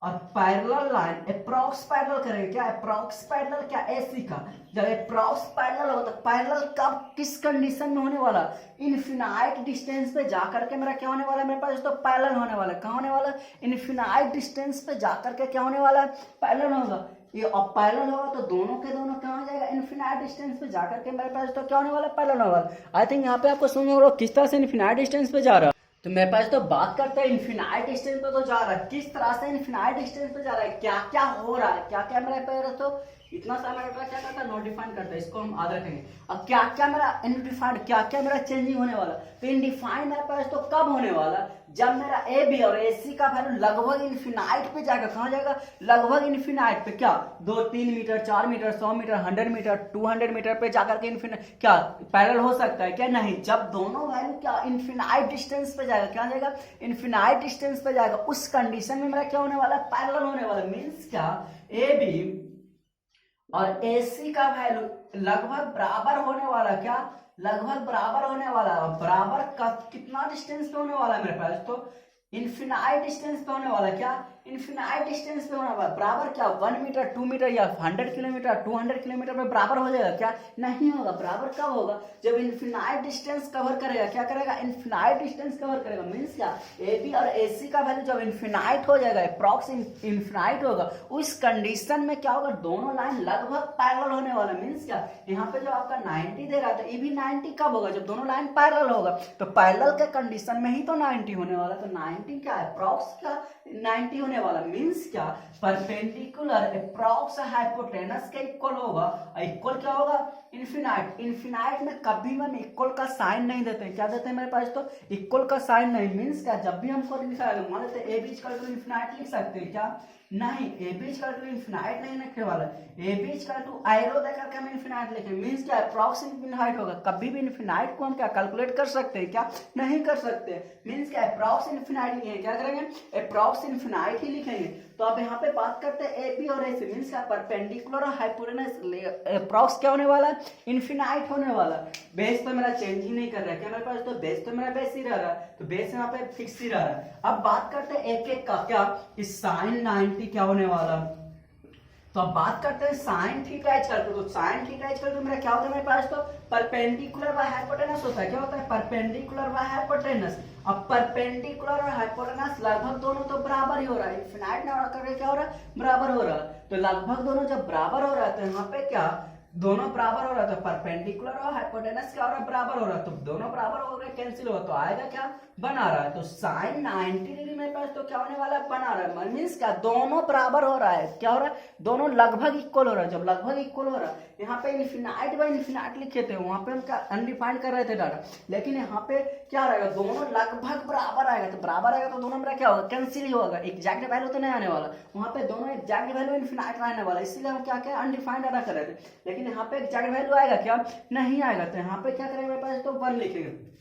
और पैरेलल लाइन अप्रॉक्स पैरेलल करेंगे, क्या अप्रॉक्स पैरेलल, क्या AC का, जब अप्रॉक्स पैरेलल हो तो पैरेलल कब किस कंडीशन में होने वाला, इनफिनाइट डिस्टेंस पे जाकर के मेरा क्या होने वाला है, मेरे पास तो पैरेलल होने वाला है, कहाँ होने वाला है, इनफिनाइट डिस्टेंस पे जाकर के क्या होने वाला है, पैरेलल होगा। ये अब पैरेलल होगा तो दोनों के दोनों कहाँ जाएगा, इन्फिनाइट डिस्टेंस पे जाकर के मेरे पास तो क्या होने वाला, पैरेलल होने वाला। आई थिंक यहाँ पे आपको समझ में आ रहा है किस तरह से इन्फिनाइट डिस्टेंस पे जा रहा है। तो मेरे पास तो बात करते हैं इन्फिनाइट डिस्टेंस पे तो जा रहा है, किस तरह से इन्फिनाइट डिस्टेंस पे जा रहा है, क्या क्या हो रहा है, क्या क्या मेरे पास तो इतना सा मेरा क्या करता है, नॉट डिफाइन करता है, इसको हम याद रखेंगे। अब क्या क्या मेरा इनडिफाइंड, क्या क्या मेरा चेंजिंग होने वाला, तो इनडिफाइंड मेरे पास तो कब होने वाला, जब मेरा ए बी और ए सी का वैल्यू लगभग इन्फिनाइट पे जाएगा, कहाँ जाएगा, लगभग इन्फिनाइट पे, क्या 2-3 metre 4 metre 100 metre 100 metre 200 metre पे जाकर के इन्फिनाइट क्या पैरेलल हो सकता है क्या, नहीं, जब दोनों वैल्यू क्या इन्फिनाइट डिस्टेंस पे जाएगा, क्या जाएगा, इन्फिनाइट डिस्टेंस पे जाएगा, उस कंडीशन में मेरा क्या होने वाला, पैरेलल होने वाला। मीन्स क्या, ए बी और AC का वैल्यू लगभग बराबर होने वाला, क्या लगभग बराबर होने वाला, बराबर का कितना डिस्टेंस पे होने वाला है मेरे पास, तो इन्फिनाइट डिस्टेंस पे होने वाला, क्या इन्फिनाइट डिस्टेंस पे होने वाला, बराबर क्या 1 मीटर 2 मीटर या 100 किलोमीटर 200 किलोमीटर में बराबर हो जाएगा, क्या नहीं होगा, बराबर कब होगा, जब इन्फिनाइट डिस्टेंस कवर करेगा, क्या करेगा, इन्फिनाइट डिस्टेंस कवर करेगा। मीन्स क्या, AB और AC का वैल्यू जब इन्फिनाइट हो जाएगा, अप्रॉक्स इन्फिनाइट होगा, उस कंडीशन में क्या होगा, दोनों लाइन लगभग पैरेलल होने वाला। मीन्स क्या, यहाँ पे जो आपका 90 दे रहा था, ये भी 90 कब होगा, जब दोनों लाइन पैरेलल होगा, तो पैरेलल के कंडीशन में ही तो 90 होने वाला, तो 90 क्या है, अप्रॉक्स क्या 90 होने वाला। मीन्स क्या, परपेंडिकुलर अप्रॉक्स हाइपोटेनस के इक्वल होगा, इक्वल क्या होगा, इन्फिनाइट। इन्फिनाइट में कभी हम इक्वल का साइन नहीं देते, क्या देते हैं मेरे पास, तो इक्वल का साइन नहीं। मीन्स क्या, जब भी हमको लिखा है, मान लेते हैं A B equal to infinite लिख सकते हैं, क्या नहीं, A B equal to infinite नहीं लिखने वाला, A B equal to arrow देकर के हम इन्फिनाइट लिखेंगे। मीन्स क्या, अप्रॉक्स इन्फिनाइट होगा, कभी भी इन्फिनाइट को हम क्या कैलकुलेट कर सकते हैं, क्या नहीं कर सकते। मीन्स क्या, अप्रॉक्स इन्फिनाइट लिखेंगे, क्या करेंगे, अप्रॉक्स इन्फिनाइट ही लिखेंगे। तो अब यहाँ पे बात करते हैं ए बी और ए सी, मीन्स क्या, परपेंडिकुलर और हाइपोटेनस अप्रॉक्स क्या होने वाला, इन्फिनाइट होने वाला। बेस तो मेरा चेंज ही नहीं कर रहा है, क्या मेरे पास, तो बेस तो मेरा बेस ही रह रहा है, तो बेस यहाँ पे फिक्स ही रह रहा है। अब बात करते हैं एक एक का, क्या इस साइन 90 क्या होने वाला, तो अब बात करते हैं साइन थीटा इक्वल टू, तो साइन थीटा इक्वल टू मेरा क्या होता है मेरे पास, तो परपेंडिकुलर बाय हाइपोटेनस होता है, क्या होता है, परपेंडिकुलर बाय हाइपोटेनस। अब परपेंडिकुलर और हाइपोटेनस लगभग दोनों तो बराबर ही हो रहा है, इन्फिनाइट ना करके क्या हो रहा है, बराबर हो रहा है। तो लगभग दोनों जब बराबर हो रहा है, तो यहाँ पे क्या दोनों बराबर हो रहा है, तो परपेंडिकुलर और हाइपोटेनस क्या हो रहा है, बराबर हो रहा है, तो दोनों बराबर हो गए, कैंसिल होगा, तो आएगा क्या, बना रहा है। तो साइन 90 डिग्री मेरे पास तो क्या होने वाला है, बना रहा है। मीन्स क्या, दोनों बराबर हो रहा है, क्या हो रहा है, दोनों लगभग इक्वल हो रहा है। जब लगभग इक्वल हो रहा है, यहाँ पे इन्फिनाइट बाय इन्फिनाइट लिखे थे, वहां पे हम क्या अनडिफाइंड कर रहे थे डाटा, लेकिन यहाँ पे क्या रहेगा, दोनों लगभग बराबर आएगा, तो बराबर आएगा तो दोनों मेरा क्या होगा, कैंसिल ही होगा, एग्जैक्ट वैल्यू तो नहीं आने वाला, वहां पे दोनों एग्जैक्ट वैल्यू इन्फिनाइट रहने वाला, इसलिए हम क्या क्या अनडिफाइंड डाटा कर रहे थे। लेकिन यहाँ पे एग्जैक्ट वैल्यू आएगा क्या, नहीं आएगा, तो यहाँ पे क्या करेंगे मेरे पास, तो 1 लिखेंगे।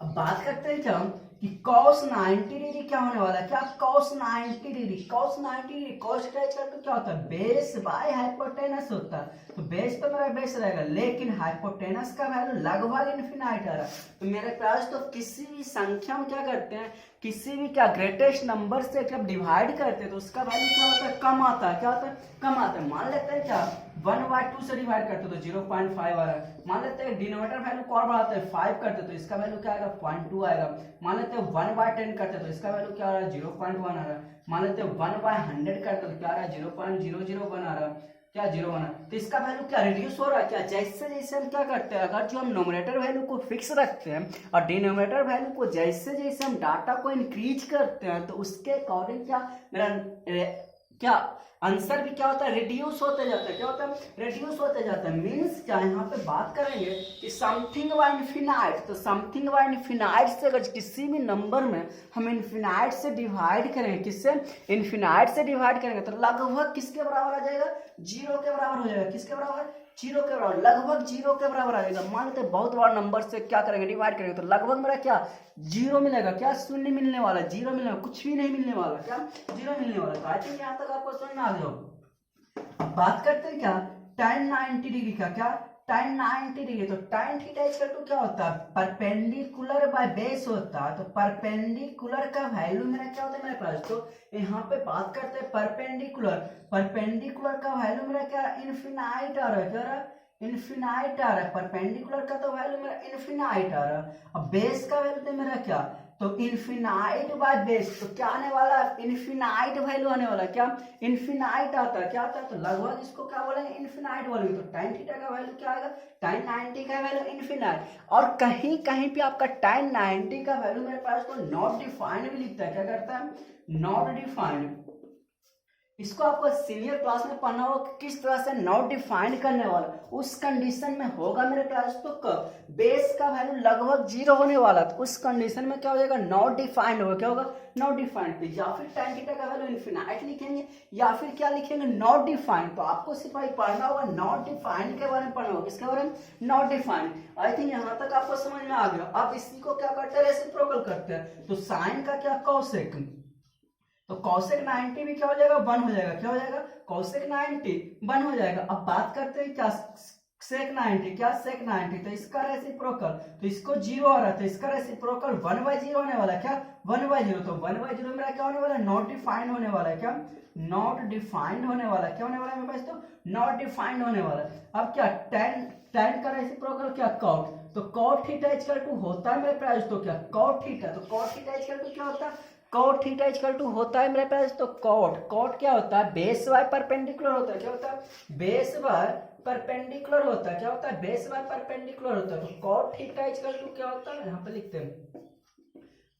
अब बात करते हैं क्या कि cos 90 डिग्री क्या होने वाला है, क्या cos 90 degree, cos 90 degree cos का इक्वल क्या होता है, बेस बाय हाइपोटेनस होता है, तो बेस तो मेरा बेस रहेगा, लेकिन हाइपोटेनस का वैल्यू लगभग इन्फिनाइट आ रहा है। तो मेरे पास तो किसी भी संख्या में क्या करते हैं, किसी भी क्या ग्रेटेस्ट नंबर से जब डिवाइड करते हैं तो उसका वैल्यू क्या होता है, कम आता है, क्या होता है, कम आता है। मान लेते हैं क्या 1/2 से डिवाइड करते तो 0.5 आ रहा है। मान लेते हैं डिनोमिनेटर वैल्यू को और बढ़ाते हैं 5 करते तो इसका वैल्यू क्या आएगा, 0.2 आएगा। मान लेते हैं 1/10 करते तो इसका वैल्यू क्या आ रहा है, 0.1 आ रहा है। मान लेते हैं 1/100 करते तो क्या आ रहा है, 0.001 आ रहा है, क्या 0 तो इसका वैल्यू क्या रिड्यूस हो रहा है, क्या जैसे जैसे हम क्या करते हैं, अगर जो हम नोमिनेटर वैल्यू को फिक्स रखते हैं और डिनोमिनेटर वैल्यू को जैसे जैसे हम डाटा को इंक्रीज करते हैं, तो उसके अकॉर्डिंग क्या मेरा क्या आंसर भी क्या होता है, रिड्यूस होते जाता है, क्या होता है, रिड्यूस होते जाता है। मीन्स क्या यहाँ पे बात करेंगे कि समथिंग बाय इन्फिनाइट, तो समथिंग बाय इन्फिनाइट से अगर किसी भी नंबर में हम इन्फिनाइट से डिवाइड करेंगे, किससे, इन्फिनाइट से डिवाइड करेंगे, तो लगभग किसके बराबर आ जाएगा, 0 के बराबर हो जाएगा, किसके बराबर, 0 के बराबर, लगभग 0 के बराबर आ जाएगा। मान लेते बहुत बड़ा नंबर से क्या करेंगे, डिवाइड करेंगे, तो लगभग मेरा क्या 0 मिलेगा, क्या शून्य मिलने वाला, 0 मिलने वाला, कुछ भी नहीं मिलने वाला, क्या 0 मिलने वाला। तो आई थिंक यहाँ तक आपको समझ में आ गया। अब बात करते हैं क्या tan 90 डिग्री का, क्या tan 90 डिग्री, तो tan थीटा इक्वल टू क्या होता है, परपेंडिकुलर बाय बेस होता है, तो परपेंडिकुलर का वैल्यू मेरा क्या होता है मेरे पास, तो यहाँ पे बात करते हैं परपेंडिकुलर, परपेंडिकुलर का वैल्यू मेरा क्या इन्फिनाइट आ रहा है, क्या आ रहा है, इन्फिनाइट आ रहा है, परपेंडिकुलर का तो वैल्यू मेरा इन्फिनाइट आ रहा है। अब बेस का वैल्यू तो मेरा क्या तो इन्फिनाइट बाय बेस, तो क्या आने वाला है, इन्फिनाइट वैल्यू आने वाला है। क्या इन्फिनाइट आता है, क्या आता है, तो लगभग इसको क्या बोलेंगे, इन्फिनाइट बोलेंगे। तो tan थीटा का वैल्यू क्या आएगा, tan 90 का वैल्यू इन्फिनाइट। और कहीं कहीं पे आपका tan 90 का वैल्यू मेरे पास तो नॉट डिफाइंड भी लिखता है, क्या करता है, नॉट डिफाइंड। इसको आपको सीनियर क्लास में पढ़ना होगा किस तरह से नॉट डिफाइंड करने वाला, उस कंडीशन में होगा मेरे क्लास तो कब बेस का वैल्यू लगभग 0 होने वाला, तो उस कंडीशन में क्या हो जाएगा, नॉट डिफाइंड होगा। क्या होगा, नॉट डिफाइंड। या फिर tan थीटा का वैल्यू इन्फिनाइट लिखेंगे, या फिर क्या लिखेंगे, नॉट डिफाइंड। तो आपको सिर्फ भाई पढ़ना होगा नॉट डिफाइंड के बारे में पढ़ना होगा, किसके बारे में, नॉट डिफाइंड। आई थिंक यहाँ तक आपको समझ में आ गया। अब इसी को क्या करते हैं, रेसिप्रोकल करते हैं। तो साइन का क्या, कॉसेक, तो कॉसेक 90 भी क्या हो जाएगा, 1 हो जाएगा। क्या हो जाएगा, कॉसेक 90 1 हो जाएगा। अब बात करते हैं क्या, सेक 90, क्या सेक 90, तो इसका रेसिप्रोकल, तो इसको 0 आ रहा है, तो इसका रेसिप्रोकल 1/0 होने वाला है। क्या 1/0, तो 1/0 मेरा क्या होने वाला है, नॉट डिफाइंड होने वाला है। क्या नॉट डिफाइंड होने वाला है, क्या होने वाला है मेरे पास, तो नॉट डिफाइंड होने वाला है। अब क्या tan का रेसिप्रोकल क्या, cot, तो cot थीटा इक्वल टू होता है मेरे पास तो क्या, cot थीटा, तो cot थीटा इक्वल टू क्या होता है, cot थीटा इक्वल टू होता है मेरे पास तो cot क्या होता है, बेस बाय परपेंडिकुलर होता है। क्या होता है, बेस बाय परपेंडिकुलर होता है। क्या होता है, बेस बाय परपेंडिकुलर होता है। तो cot थीटा इक्वल टू क्या होता है, यहाँ पे लिखते हैं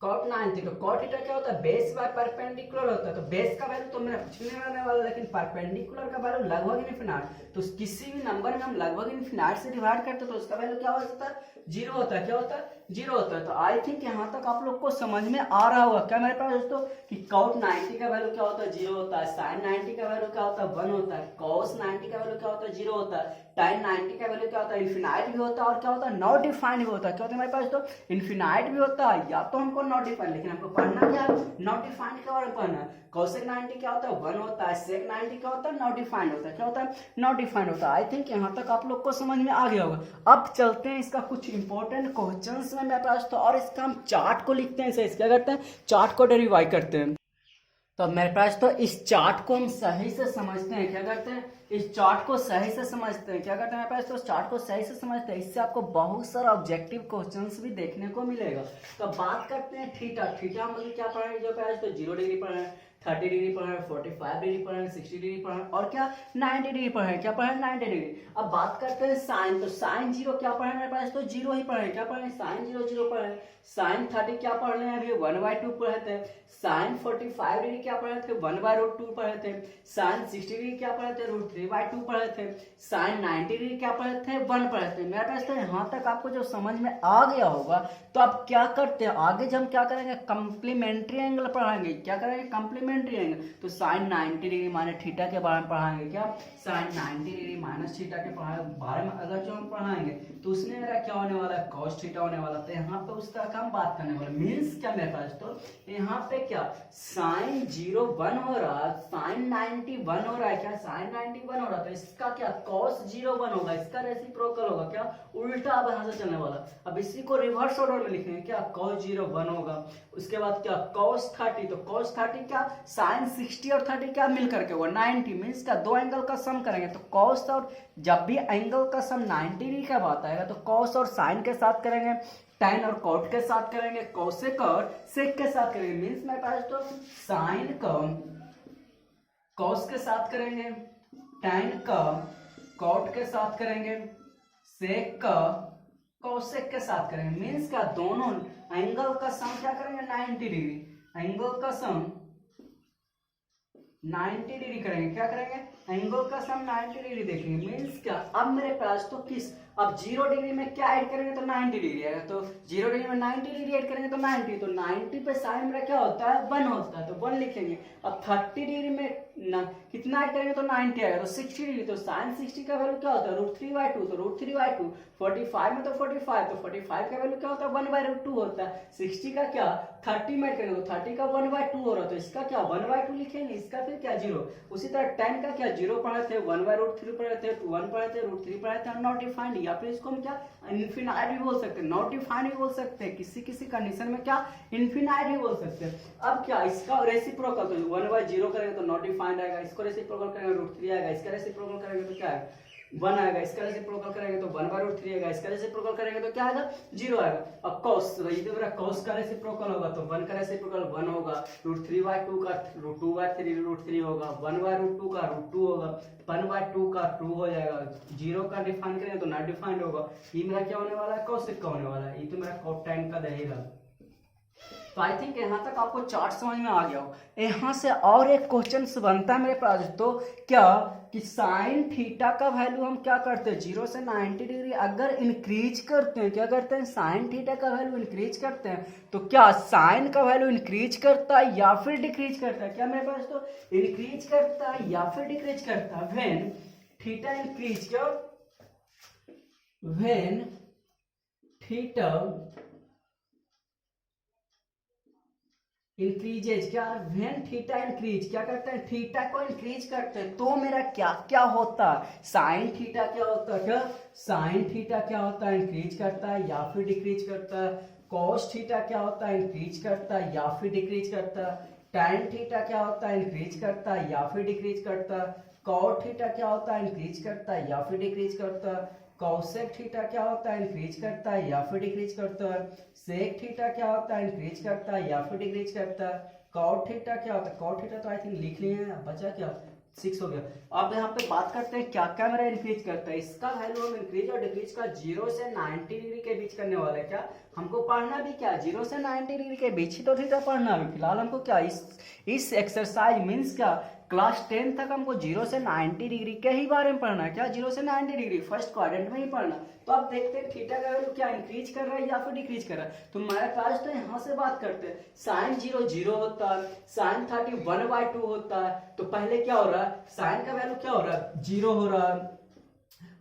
cot 90, तो cot थीटा क्या होता है, बेस बाय परपेंडिकुलर होता है। तो बेस का वैल्यू तो मेरा कुछ नहीं रहने वाला, लेकिन परपेंडिकुलर का वैल्यू लगभग इन्फिनाइट। तो किसी भी नंबर में हम लगभग इन्फिनाइट से डिवाइड करते हैं तो उसका वैल्यू क्या हो सकता है, 0 होता है। क्या होता है, 0 होता है। तो आई थिंक यहाँ तक आप लोग को समझ में आ रहा होगा क्या मेरे पास दोस्तों, कि cot 90 का वैल्यू क्या होता है, 0 होता है। sin 90 का वैल्यू क्या होता है, 1 होता है। cos 90 का वैल्यू क्या होता है, 0 होता है। tan 90 का वैल्यू क्या होता है, इन्फिनाइट भी होता है, और क्या होता है, नॉट डिफाइंड भी होता है। क्या होता है मेरे पास तो इन्फिनाइट भी होता है, या तो हमको नॉट डिफाइंड, लेकिन हमको पढ़ना क्या है, नॉट डिफाइंड के बारे में पढ़ना है। cosec 90 क्या होता है, 1 होता है। sec 90 क्या होता है, नॉट डिफाइंड होता है। क्या होता है, नॉट डिफाइंड होता है। आई थिंक यहाँ तक आप लोग को समझ में आ गया होगा। अब चलते हैं इसका कुछ इंपॉर्टेंट क्वेश्चंस में मेरे पास तो, और इसका हम चार्ट को लिखते हैं, इसे क्या करते हैं, चार्ट को डेरिवाइव करते हैं। तो मेरे पास तो इस चार्ट को हम सही से समझते हैं, क्या करते हैं, इस चार्ट को सही से समझते हैं। क्या करते हैं मेरे पास तो, इस चार्ट को सही से समझते हैं। इससे आपको बहुत सारा ऑब्जेक्टिव क्वेश्चंस भी देखने को मिलेगा। तो बात करते हैं थीटा, थीटा मतलब क्या पढ़ा है, जो पास तो 0 डिग्री पढ़ा है, 30 डिग्री पढ़ा है, 45 डिग्री पढ़ा है, 60 डिग्री पढ़ा है, और क्या 90 डिग्री पढ़ा है। क्या पढ़ा है, 90 डिग्री। अब बात करते हैं साइन, तो साइन 0 क्या पढ़ा है मेरे पास तो, 0 ही पढ़ा है। क्या पढ़ा है, साइन 0 0 पढ़ा है। साइन 30 क्या पढ़ रहे हैं अभी, 1/2 पढ़े थे। साइन 45 डिग्री क्या पढ़े थे, 1/√2 पढ़े थे। साइन 60 डिग्री क्या पढ़े थे, √3/2 पढ़े थे। साइन 90 डिग्री क्या पढ़े थे, 1 पढ़े थे। मेरे पास तो यहाँ तक आपको जो समझ में आ गया होगा, तो आप क्या करते हैं आगे, जब हम क्या करेंगे, कंप्लीमेंट्री एंगल पढ़ाएंगे। क्या करेंगे, कंप्लीमेंट्री एंगल। तो साइन 90 डिग्री माइनस थीटा के बारे में पढ़ाएंगे। क्या साइन 90 डिग्री माइनस थीटा के बारे में अगर जो हम पढ़ाएंगे, तो उसमें मेरा क्या होने वाला है, cos थीटा होने वाला। तो यहाँ पे उसका हम बात करने वाले, मीन्स क्या मेरे पास तो यहाँ पे क्या साइन 0 1 हो रहा है, साइन 90 1 हो रहा है। क्या साइन 90 1 हो रहा है, तो इसका क्या cos 0 1 होगा, इसका रेसिप्रोकल होगा। क्या उल्टा बना से चलने वाला। अब इसी को रिवर्स ऑर्डर में लिखेंगे। क्या cos 0 1 होगा, उसके बाद क्या cos 30, तो cos 30 क्या साइन 60 और 30 क्या मिल करके होगा 90, मीन्स क्या दो एंगल का सम करेंगे। तो cos और जब भी एंगल का सम 90 डिग्री का बात आएगा, तो cos और साइन के साथ करेंगे, tan और cot के साथ करेंगे, cosec और sec के साथ करेंगे। मीन्स मेरे पास तो साइन का cos के साथ करेंगे, tan का cot के साथ करेंगे, sec का cosec के साथ करेंगे। मीन्स क्या दोनों एंगल का सम क्या करेंगे 90 डिग्री, एंगल का सम 90 डिग्री करेंगे। क्या करेंगे, एंगल का सम 90 डिग्री देखेंगे। मीन्स क्या, अब मेरे पास तो किस, अब 0 डिग्री में क्या ऐड करेंगे तो 90 डिग्री आएगा। तो 0 डिग्री में 90 डिग्री ऐड करेंगे तो 90, तो 90 पे साइन मेरा क्या होता है 1 होता है, तो 1 लिखेंगे। अब 30 डिग्री में कितना ऐड करेंगे तो 90 आएगा, तो 60 डिग्री, तो साइन 60 का वैल्यू क्या होता है √3/2, तो √3/2। 45 में तो 45, तो 45 का वैल्यू क्या होता है 1/√2 होता है। 60 का क्या 30 में ऐड करेंगे तो 30 का 1/2 हो रहा है, तो इसका क्या 1/2 लिखेंगे, इसका फिर क्या 0। उसी तरह tan का क्या 0 पढ़े थे, 1/√3 पढ़े थे, 1 पढ़े थे, √3 पढ़े थे, नॉट डिफाइंड, या फिर इसको हम क्या इनफिनाइट भी बोल सकते हैं, नॉट डिफाइंड भी बोल सकते हैं, किसी किसी कंडीशन में क्या इनफिनाइट भी बोल सकते हैं। अब क्या इसका रेसिप्रोकल, तो 1/0 करेंगे तो नॉट डिफाइंड आएगा, इसको रेसिप्रोकल करेंगे √3 आएगा, इसका रेसिप्रोकल करेंगे तो क्या आएगा 1 आएगा, इसका रेसिप्रोकल करेंगे तो 1/√3 आएगा, इसका रेसिप्रोकल करेंगे तो क्या आएगा 0 आएगा। अब cos, ये मेरा cos का रेसिप्रोकल होगा तो 1 का रेसिप्रोकल 1 होगा, √3/2 का √2/3 होगा, 1/√2 का √2 होगा, 1/2 का 2 हो जाएगा, 0 का डिफाइन करेंगे तो नॉट डिफाइंड होगा। ये मेरा क्या होने वाला है cosec का होने वाला है, ये तो मेरा cot tan का रहेगा। तो आई थिंक यहाँ तक आपको चार्ट समझ में आ गया हो। यहाँ से और एक क्वेश्चन बनता है मेरे पास तो क्या कि साइन थीटा का वैल्यू हम क्या करते हैं 0 से 90 डिग्री अगर इंक्रीज करते हैं, क्या करते हैं साइन थीटा का वैल्यू इंक्रीज करते हैं तो क्या साइन का वैल्यू इंक्रीज करता है या फिर डिक्रीज करता है, क्या मेरे पास तो इंक्रीज करता है या फिर डिक्रीज करता है। व्हेन थीटा इंक्रीज, क्या व्हेन थीटा इंक्रीजेज, क्या व्हेन थीटा इंक्रीज, क्या करते हैं थीटा को इंक्रीज करते हैं तो मेरा क्या क्या होता है साइन थीटा क्या होता है, क्या साइन थीटा क्या होता है इंक्रीज करता है या फिर डिक्रीज करता है, कॉस थीटा क्या होता है इंक्रीज करता है या फिर डिक्रीज करता है, टैन थीटा क्या होता है इंक्रीज करता है या फिर डिक्रीज करता है, कॉट थीटा क्या होता है इंक्रीज करता है या फिर डिक्रीज करता है, कॉसेक थीटा क्या होता है इंक्रीज करता है या फिर डिक्रीज करता है, सेक थीटा क्या होता है इंक्रीज करता है या फिर डिक्रीज करता है, कॉट थीटा क्या होता है, कॉट थीटा तो आई थिंक लिख लिए हैं, बचा क्या 6 हो गया। अब यहाँ पे बात करते हैं क्या क्या मेरा इंक्रीज करता है, इसका वैल्यू हम इंक्रीज और डिक्रीज का 0 से 90 डिग्री के बीच करने वाला है। क्या हमको पढ़ना भी क्या 0 से 90 डिग्री के बीच ही तो थीटा पढ़ना भी, फिलहाल हमको क्या इस एक्सरसाइज मीन्स क्या क्लास 10 तक हमको 0 से 90 डिग्री के ही बारे में पढ़ना है, क्या 0 से 90 डिग्री फर्स्ट क्वाड्रेंट में ही पढ़ना। तो अब देखते हैं थीटा का वैल्यू क्या इंक्रीज कर रहा है या फिर डिक्रीज कर रहा है। तो हमारे पास तो यहाँ से बात करते हैं साइन 0 0 होता है, साइन 30 1/2 होता है, तो पहले क्या हो रहा है साइन का वैल्यू क्या हो रहा है 0 हो रहा है,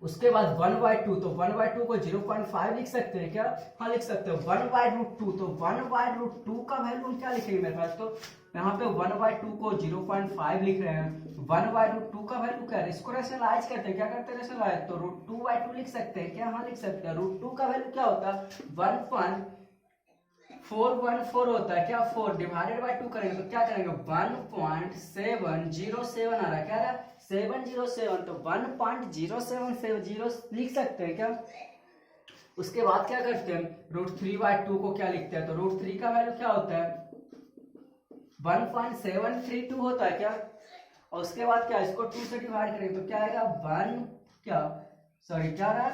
उसके बाद 1/2 तो 1/2 को 0.5 लिख सकते हैं, क्या हाँ लिख सकते हैं 1/√2 तो 1/√2 का वैल्यू हम क्या लिखेंगे मेरे पास तो यहाँ पे 1/2 को 0.5 लिख रहे हैं, 1/√2 का वैल्यू क्या है इसको रेशनलाइज करते हैं, क्या करते हैं रेशनलाइज तो √2/2 लिख सकते हैं, क्या हाँ लिख सकते हैं √2 का वैल्यू क्या होता है 1.414 होता है, क्या 4 डिवाइडेड बाय 2 करेंगे तो क्या करेंगे 1.707 आ रहा है, क्या रहा 707 तो 1.0770 लिख सकते हैं क्या। उसके बाद क्या करते हैं √3/2 को क्या लिखते हैं तो √3 का वैल्यू क्या होता है 1.732 होता है, क्या और उसके बाद क्या इसको 2 से डिवाइड करेंगे तो क्या आएगा 1 क्या सॉरी क्या रहा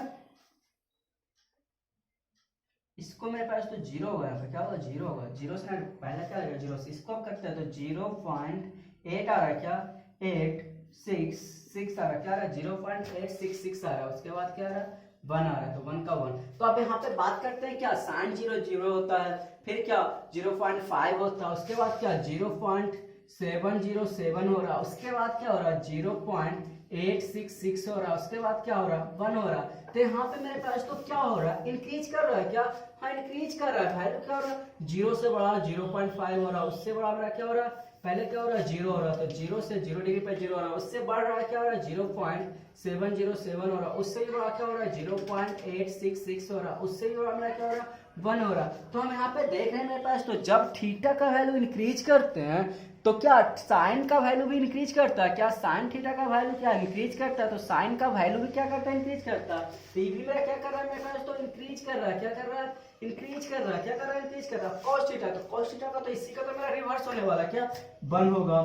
इसको मेरे पास तो 0 होगा, यहाँ पे क्या होगा 0 होगा, 0 से पहले क्या आएगा 0 से इसको हम करते हैं तो 0.8 आ रहा है, क्या 866 आ रहा है, क्या आ रहा है 0.866 आ रहा है, उसके बाद क्या आ रहा है 1 आ रहा है तो 1 का 1। तो अब यहाँ पे बात करते हैं क्या साइन 0 0 होता है, फिर क्या 0.5 होता है, उसके बाद क्या 0.707 हो रहा है, उसके बाद क्या हो रहा है 0.866 हो रहा है, उसके बाद क्या हो रहा है 1 हो रहा है। तो यहाँ पे मेरे पास तो क्या हो रहा है इंक्रीज कर रहा है, क्या हाँ इंक्रीज कर रहा है वैल्यू क्या हो रहा है 0 से बड़ा 0.5 हो रहा है, उससे बड़ा मेरा क्या हो रहा है पहले क्या हो रहा है 0 हो रहा है तो 0 से 0 डिग्री पे 0 हो रहा है, उससे बढ़ रहा है क्या हो रहा है 0.707 हो रहा है, उससे भी बड़ा क्या हो रहा है 0.866 हो रहा है, उससे भी बड़ा मेरा क्या हो रहा है 1 हो रहा है। तो हम यहाँ पे देख रहे हैं मेरे पास तो जब थीटा का वैल्यू इंक्रीज करते हैं तो क्या साइन का वैल्यू भी इंक्रीज करता है, क्या साइन थीटा का वैल्यू क्या इंक्रीज करता है तो साइन का वैल्यू भी क्या करता है इंक्रीज करता है। तो ये भी मेरा क्या कर रहा है मेरे पास तो इंक्रीज कर रहा है, क्या कर रहा है इंक्रीज कर रहा है, क्या कर रहा है इंक्रीज कर रहा है cos थीटा, तो cos थीटा का तो इसी का तो मेरा रिवर्स होने वाला है, क्या 1 होगा,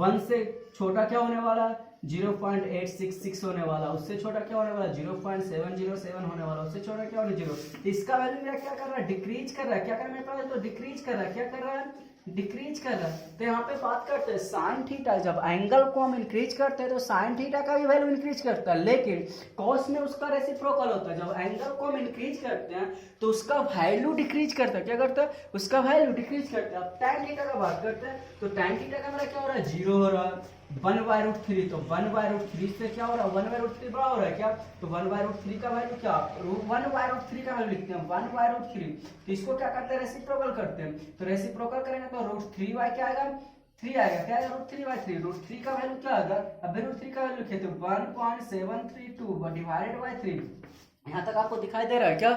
1 से छोटा क्या होने वाला 0.866 होने वाला, उससे छोटा क्या होने वाला 0.707 होने वाला, उससे छोटा क्या होने 0। इसका वैल्यू मेरा क्या कर रहा है डिक्रीज कर रहा है, क्या कर रहा है मेरे पास तो डिक्रीज कर रहा है, क्या कर रहा है डिक्रीज कर रहा है। तो यहाँ पे बात करते हैं साइन थीटा, जब एंगल को हम इंक्रीज करते हैं तो साइन थीटा का भी वैल्यू इंक्रीज करता है, लेकिन कॉस में उसका रेसिप्रोकल होता है, जब एंगल को हम इंक्रीज करते हैं तो उसका वैल्यू डिक्रीज करता है, क्या करता है उसका वैल्यू डिक्रीज करता है। अब tan थीटा का बात करते हैं तो tan थीटा का मेरा क्या हो रहा है 0 हो रहा है, 1/√3 तो 1/√3 से क्या हो रहा है 1/√3 बड़ा हो रहा है, क्या तो 1/√3 का वैल्यू क्या 1/√3 का वैल्यू लिखते हैं 1/√3, तो इसको क्या करते हैं रेसिप्रोकल करते हैं, तो रेसिप्रोकल करेंगे तो √3 बाय क्या आएगा 3 आएगा, क्या आएगा √3/3, √3 का वैल्यू क्या आएगा अब √3 का वैल्यू लिखे तो 1.732 डिवाइडेड बाय 3। यहाँ तक आपको दिखाई दे रहा है क्या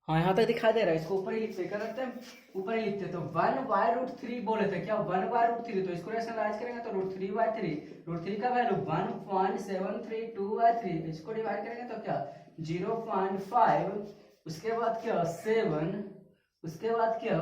हाँ यहाँ तक दिखाई दे रहा है, इसको ऊपर ही लिखते क्या करते हैं, ऊपर ही लिखते। तो 1/√3 बोले थे क्या, 1/√3, तो इसको रैशनलाइज करेंगे तो √3/3, √3 का वैल्यू 1.732/3, इसको डिवाइड करेंगे तो क्या 0.5, उसके बाद क्या 7, उसके बाद क्या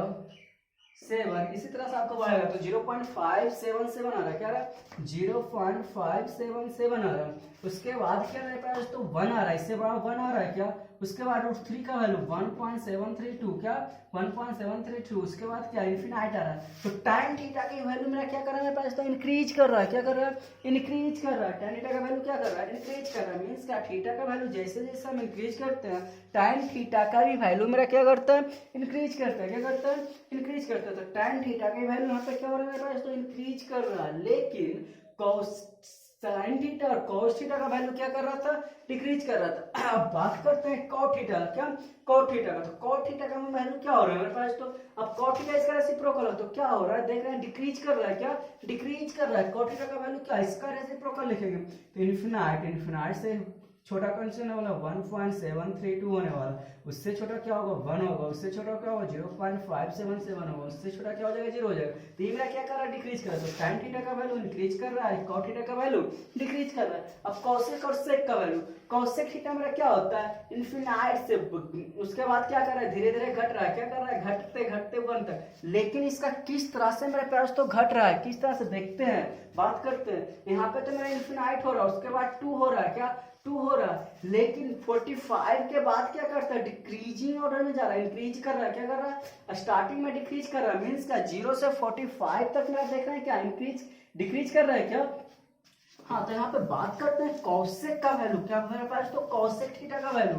7, इसी तरह से आपको बढ़ेगा तो 0.577 आ रहा है, क्या आ रहा है 0.577 आ रहा है। उसके बाद क्या मेरे पास तो 1 आ रहा है, इससे बड़ा 1 आ रहा है क्या, उसके बाद √3 का वैल्यू 1.732, क्या 1.732, उसके बाद क्या इन्फिनाइट आ रहा है। तो tan थीटा की वैल्यू मेरा क्या कर रहा है मेरे पास तो इंक्रीज कर रहा है, क्या कर रहा है इंक्रीज कर रहा है। tan थीटा का वैल्यू क्या कर रहा है इंक्रीज कर रहा है, मींस क्या थीटा का वैल्यू जैसे जैसे हम इंक्रीज करते हैं tan थीटा का भी वैल्यू मेरा क्या करता है इंक्रीज करता है, क्या करता है इंक्रीज करता है। तो tan थीटा की वैल्यू यहाँ पे क्या हो रहा है मेरे पास तो इंक्रीज कर रहा है, लेकिन cos sin थीटा और cos थीटा का वैल्यू क्या कर रहा था डिक्रीज कर रहा था। अब बात करते हैं cot थीटा, क्या cot थीटा का, तो cot थीटा का वैल्यू क्या हो रहा है मेरे पास तो, अब cot थीटा इसका रेसिप्रोकल है तो क्या हो रहा है देख रहे हैं डिक्रीज कर रहा है, क्या डिक्रीज कर रहा है। cot थीटा का वैल्यू क्या इसका रेसिप्रोकल लिखेंगे तो इन्फिनाइट से छोटा कौन वाला 1.732 होने वाला, उससे छोटा क्या होगा 1 होगा, उससे छोटा क्या होगा 0.577 होगा, उससे छोटा क्या हो जाएगा 0 हो जाएगा। तो ये मेरा क्या कर रहा है डिक्रीज कर रहा है, तो tan थीटा का वैल्यू इंक्रीज कर रहा है, cot थीटा का वैल्यू डिक्रीज कर रहा है। अब cosec और sec का वैल्यू, cosec थीटा मेरा क्या होता है इन्फिनाइट से, उसके बाद क्या कर रहा है धीरे धीरे घट रहा है, क्या कर रहा है घटते घटते 1 तक, लेकिन इसका किस तरह से मेरे पास तो घट रहा है, किस तरह से देखते हैं बात करते हैं। यहाँ पे तो मेरा इन्फिनाइट हो रहा है, उसके बाद 2 हो रहा है, क्या 2 हो रहा है, लेकिन 45 के बाद क्या करता है डिक्रीजिंग ऑर्डर में जा रहा है, इंक्रीज कर रहा है, क्या कर रहा है स्टार्टिंग में डिक्रीज कर रहा है, मींस का 0 से 45 तक मेरा देख रहे हैं क्या इंक्रीज डिक्रीज कर रहा है क्या। हाँ तो यहाँ पे बात करते हैं कॉसेक का वैल्यू, क्या मेरे पास तो कॉसेक थीटा का वैल्यू,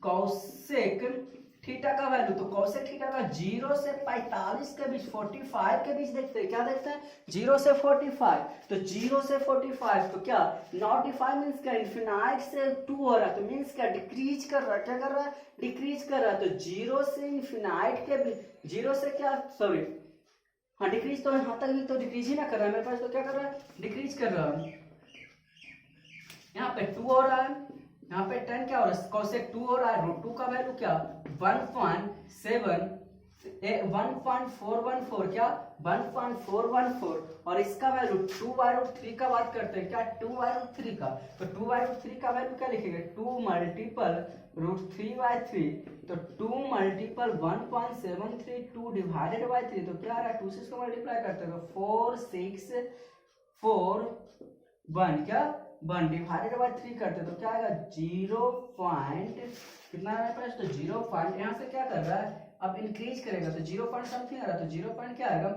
कॉसेक थीटा का वैल्यू, तो कॉसेक थीटा का 0 से 45 के बीच 45 के बीच देखते हैं, क्या देखते हैं 0 से 45, तो 0 से 45 तो क्या नॉट डिफाइन मींस क्या इन्फिनाइट से 2 हो रहा है, तो मींस क्या डिक्रीज कर रहा है, क्या कर रहा है डिक्रीज कर रहा है। तो 0 से इन्फिनाइट के बीच 0 से क्या सॉरी हाँ डिक्रीज तो यहाँ तक भी तो डिक्रीज ही ना कर रहा है मेरे पास, तो क्या कर रहा है डिक्रीज कर रहा है। यहाँ पे 2 हो रहा है, यहाँ पे 10 क्या हो रहा है cosec 2 हो रहा है, √2 का वैल्यू क्या 1.414 क्या 1.414, और इसका वैल्यू 2/√3 का बात करते हैं, क्या 2/√3 का, तो 2/√3 का वैल्यू क्या लिखेंगे 2 मल्टीपल √3/3, तो 2 मल्टीपल 1.732 डिवाइडेड बाय 3, तो क्या आ रहा है 2 से इसको मल्टीप्लाई करते हैं तो 4.641 क्या 1 डिवाइडेड बाय 3 करते तो क्या आएगा 0 पॉइंट कितना है मेरे पास तो 0 पॉइंट, यहाँ से क्या कर रहा है अब इंक्रीज करेगा तो 0 पॉइंट समथिंग आ रहा है, तो 0 पॉइंट क्या आएगा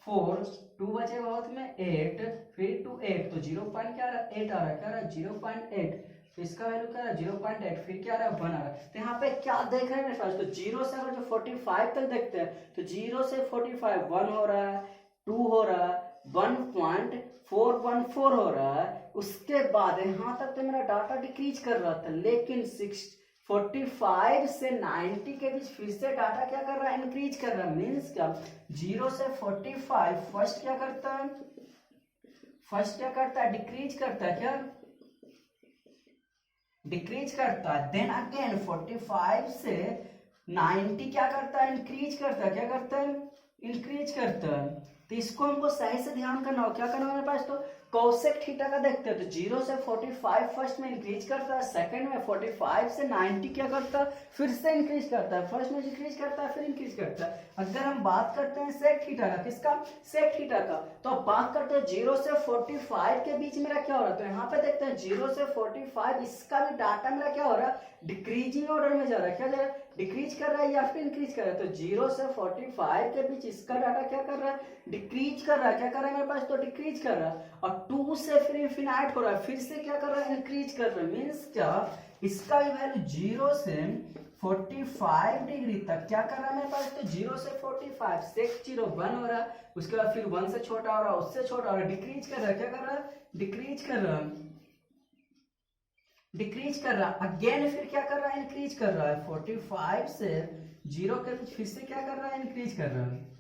4, 2 बचेगा हाथ में 8, फिर 2 8, तो 0 पॉइंट क्या आ रहा है 8 आ रहा है, क्या आ रहा है 0.8, तो इसका वैल्यू क्या आ रहा है 0.8, फिर क्या आ रहा है 1 आ रहा है। तो यहाँ पे क्या देख रहे हैं मेरे पास तो 0 से अगर जो 45 तक देखते हैं तो 0 से 45 1 हो रहा है 2 हो रहा है 1.414 हो रहा है, उसके बाद यहाँ तक तो मेरा डाटा डिक्रीज कर रहा था, लेकिन 45 से 90 के बीच फिर से डाटा क्या कर रहा है इंक्रीज कर रहा है, मीन्स क्या 0 से 45 फर्स्ट क्या करता है डिक्रीज करता है, क्या डिक्रीज करता है, देन अगेन 45 से 90 क्या करता है इंक्रीज करता है, क्या करता है इंक्रीज करता है। तो इसको हमको सही से ध्यान करना हो, क्या करना है मेरे पास तो cosec थीटा का देखते हैं तो 0 से 45 फर्स्ट में इंक्रीज करता है, सेकंड में 45 से 90 क्या करता है फिर से इंक्रीज करता है, फर्स्ट में डिक्रीज करता है फिर इंक्रीज करता है। अगर हम बात करते हैं sec थीटा का, किसका sec थीटा का, तो अब बात करते हैं 0 से 45 के बीच मेरा क्या हो रहा है, तो यहाँ पे देखते हैं 0 से 45 इसका भी डाटा मेरा क्या हो रहा है डिक्रीजिंग ऑर्डर में जा रहा है, क्या जा रहा है डिक्रीज कर रहा है या फिर इंक्रीज कर रहा है। तो 0 से 45 के बीच इसका डाटा क्या कर रहा है डिक्रीज कर रहा है, क्या कर रहा है मेरे पास तो डिक्रीज कर रहा है, और 2 से फिर इन्फिनाइट हो रहा है फिर से क्या कर रहा है इंक्रीज कर रहा है, मींस क्या इसका भी वैल्यू 0 से 45 डिग्री तक क्या कर रहा है मेरे पास तो 0 से 45 sec 0 1 हो रहा है, उसके बाद फिर 1 से छोटा हो रहा है उससे छोटा हो रहा है, डिक्रीज कर रहा है, क्या कर रहा है डिक्रीज कर रहा है अगेन फिर क्या कर रहा है इंक्रीज कर रहा है, 45 से 0 के बीच फिर से क्या कर रहा है इंक्रीज कर रहा है।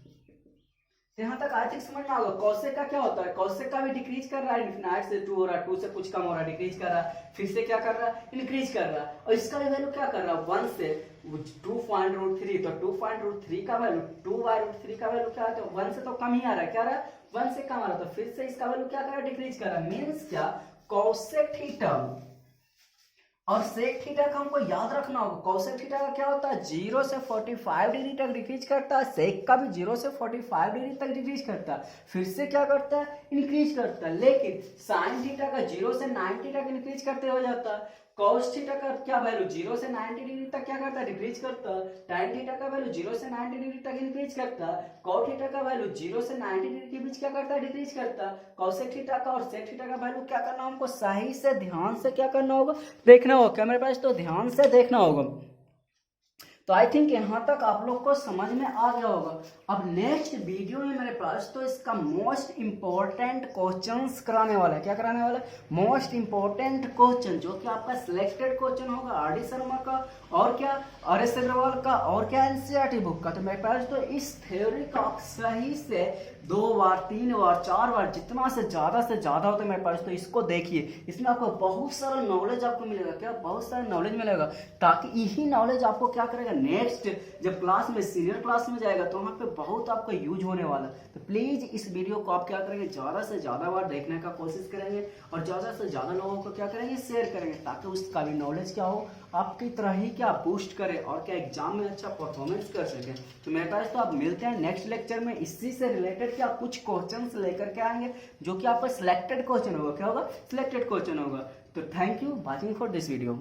यहाँ तक आई थिंक समझ में आएगा। कॉसेक का क्या होता है, कॉसेक का भी डिक्रीज कर रहा है, इन्फिनाइट से 2 हो रहा है 2 से कुछ कम हो रहा है डिक्रीज कर रहा है, फिर से क्या कर रहा है इंक्रीज कर रहा है, और इसका भी वैल्यू क्या कर रहा है 1 से 2.√3, तो 2.√3 का वैल्यू 2/√3 का वैल्यू क्या है, तो 1 से तो कम ही आ रहा है, क्या आ रहा है 1 से कम आ रहा है, तो फिर से इसका वैल्यू क्या कर रहा है, डिक्रीज कर रहा है। मीन्स क्या, कॉसेक थीटा और सेक थीटा का हमको याद रखना होगा। कॉसेक थीटा का क्या होता है, 0 से 45 डिग्री तक डिक्रीज करता है, सेक का भी 0 से 45 डिग्री तक डिक्रीज करता है, फिर से क्या करता है, इंक्रीज करता है। लेकिन साइन थीटा का 0 से 90 तक इंक्रीज करते हो जाता है। कॉस थीटा का क्या वैल्यू 0 से 90 डिग्री तक क्या करता है, डिक्रीज करता है। टाइन थीटा का वैल्यू 0 से 90 डिग्री तक इंक्रीज करता है। कॉट थीटा का वैल्यू 0 से 90 डिग्री के बीच क्या करता है, डिक्रीज करता है। कॉसेक थीटा का और सेक थीटा का वैल्यू क्या करना हमको, सही से ध्यान से क्या करना होगा, देखना होगा। क्या मेरे पास, तो ध्यान से देखना होगा। तो आई थिंक यहाँ तक आप लोग को समझ में आ गया होगा। अब नेक्स्ट वीडियो में मेरे पास तो इसका मोस्ट इंपॉर्टेंट क्वेश्चंस कराने वाला है। क्या कराने वाला है, मोस्ट इंपॉर्टेंट क्वेश्चन, जो कि आपका सिलेक्टेड क्वेश्चन होगा आर डी शर्मा का और क्या आर एस अग्रवाल का और क्या एनसीईआरटी बुक का। तो मेरे पास तो इस थ्योरी का आप सही से 2 बार 3 बार 4 बार जितना से ज्यादा होता है मेरे पास, तो इसको देखिए। इसमें आपको बहुत सारा नॉलेज आपको मिलेगा। क्या, बहुत सारा नॉलेज मिलेगा, ताकि यही नॉलेज आपको क्या करेगा, नेक्स्ट जब क्लास में सीनियर क्लास में जाएगा तो वहाँ पे बहुत आपका यूज होने वाला है। तो प्लीज इस वीडियो को आप क्या करेंगे, ज्यादा से ज्यादा बार देखने का कोशिश करेंगे और ज्यादा से ज्यादा लोगों को क्या करेंगे, शेयर करेंगे, ताकि उसका भी नॉलेज क्या हो, आपकी तरह ही क्या बूस्ट करे और क्या एग्जाम में अच्छा परफॉर्मेंस कर सके। तो मेरे पास तो आप मिलते हैं नेक्स्ट लेक्चर में। इसी से रिलेटेड क्या कुछ क्वेश्चंस लेकर के आएंगे, जो कि आपका सिलेक्टेड क्वेश्चन होगा। क्या होगा, सिलेक्टेड क्वेश्चन होगा। तो thank you watching for this video.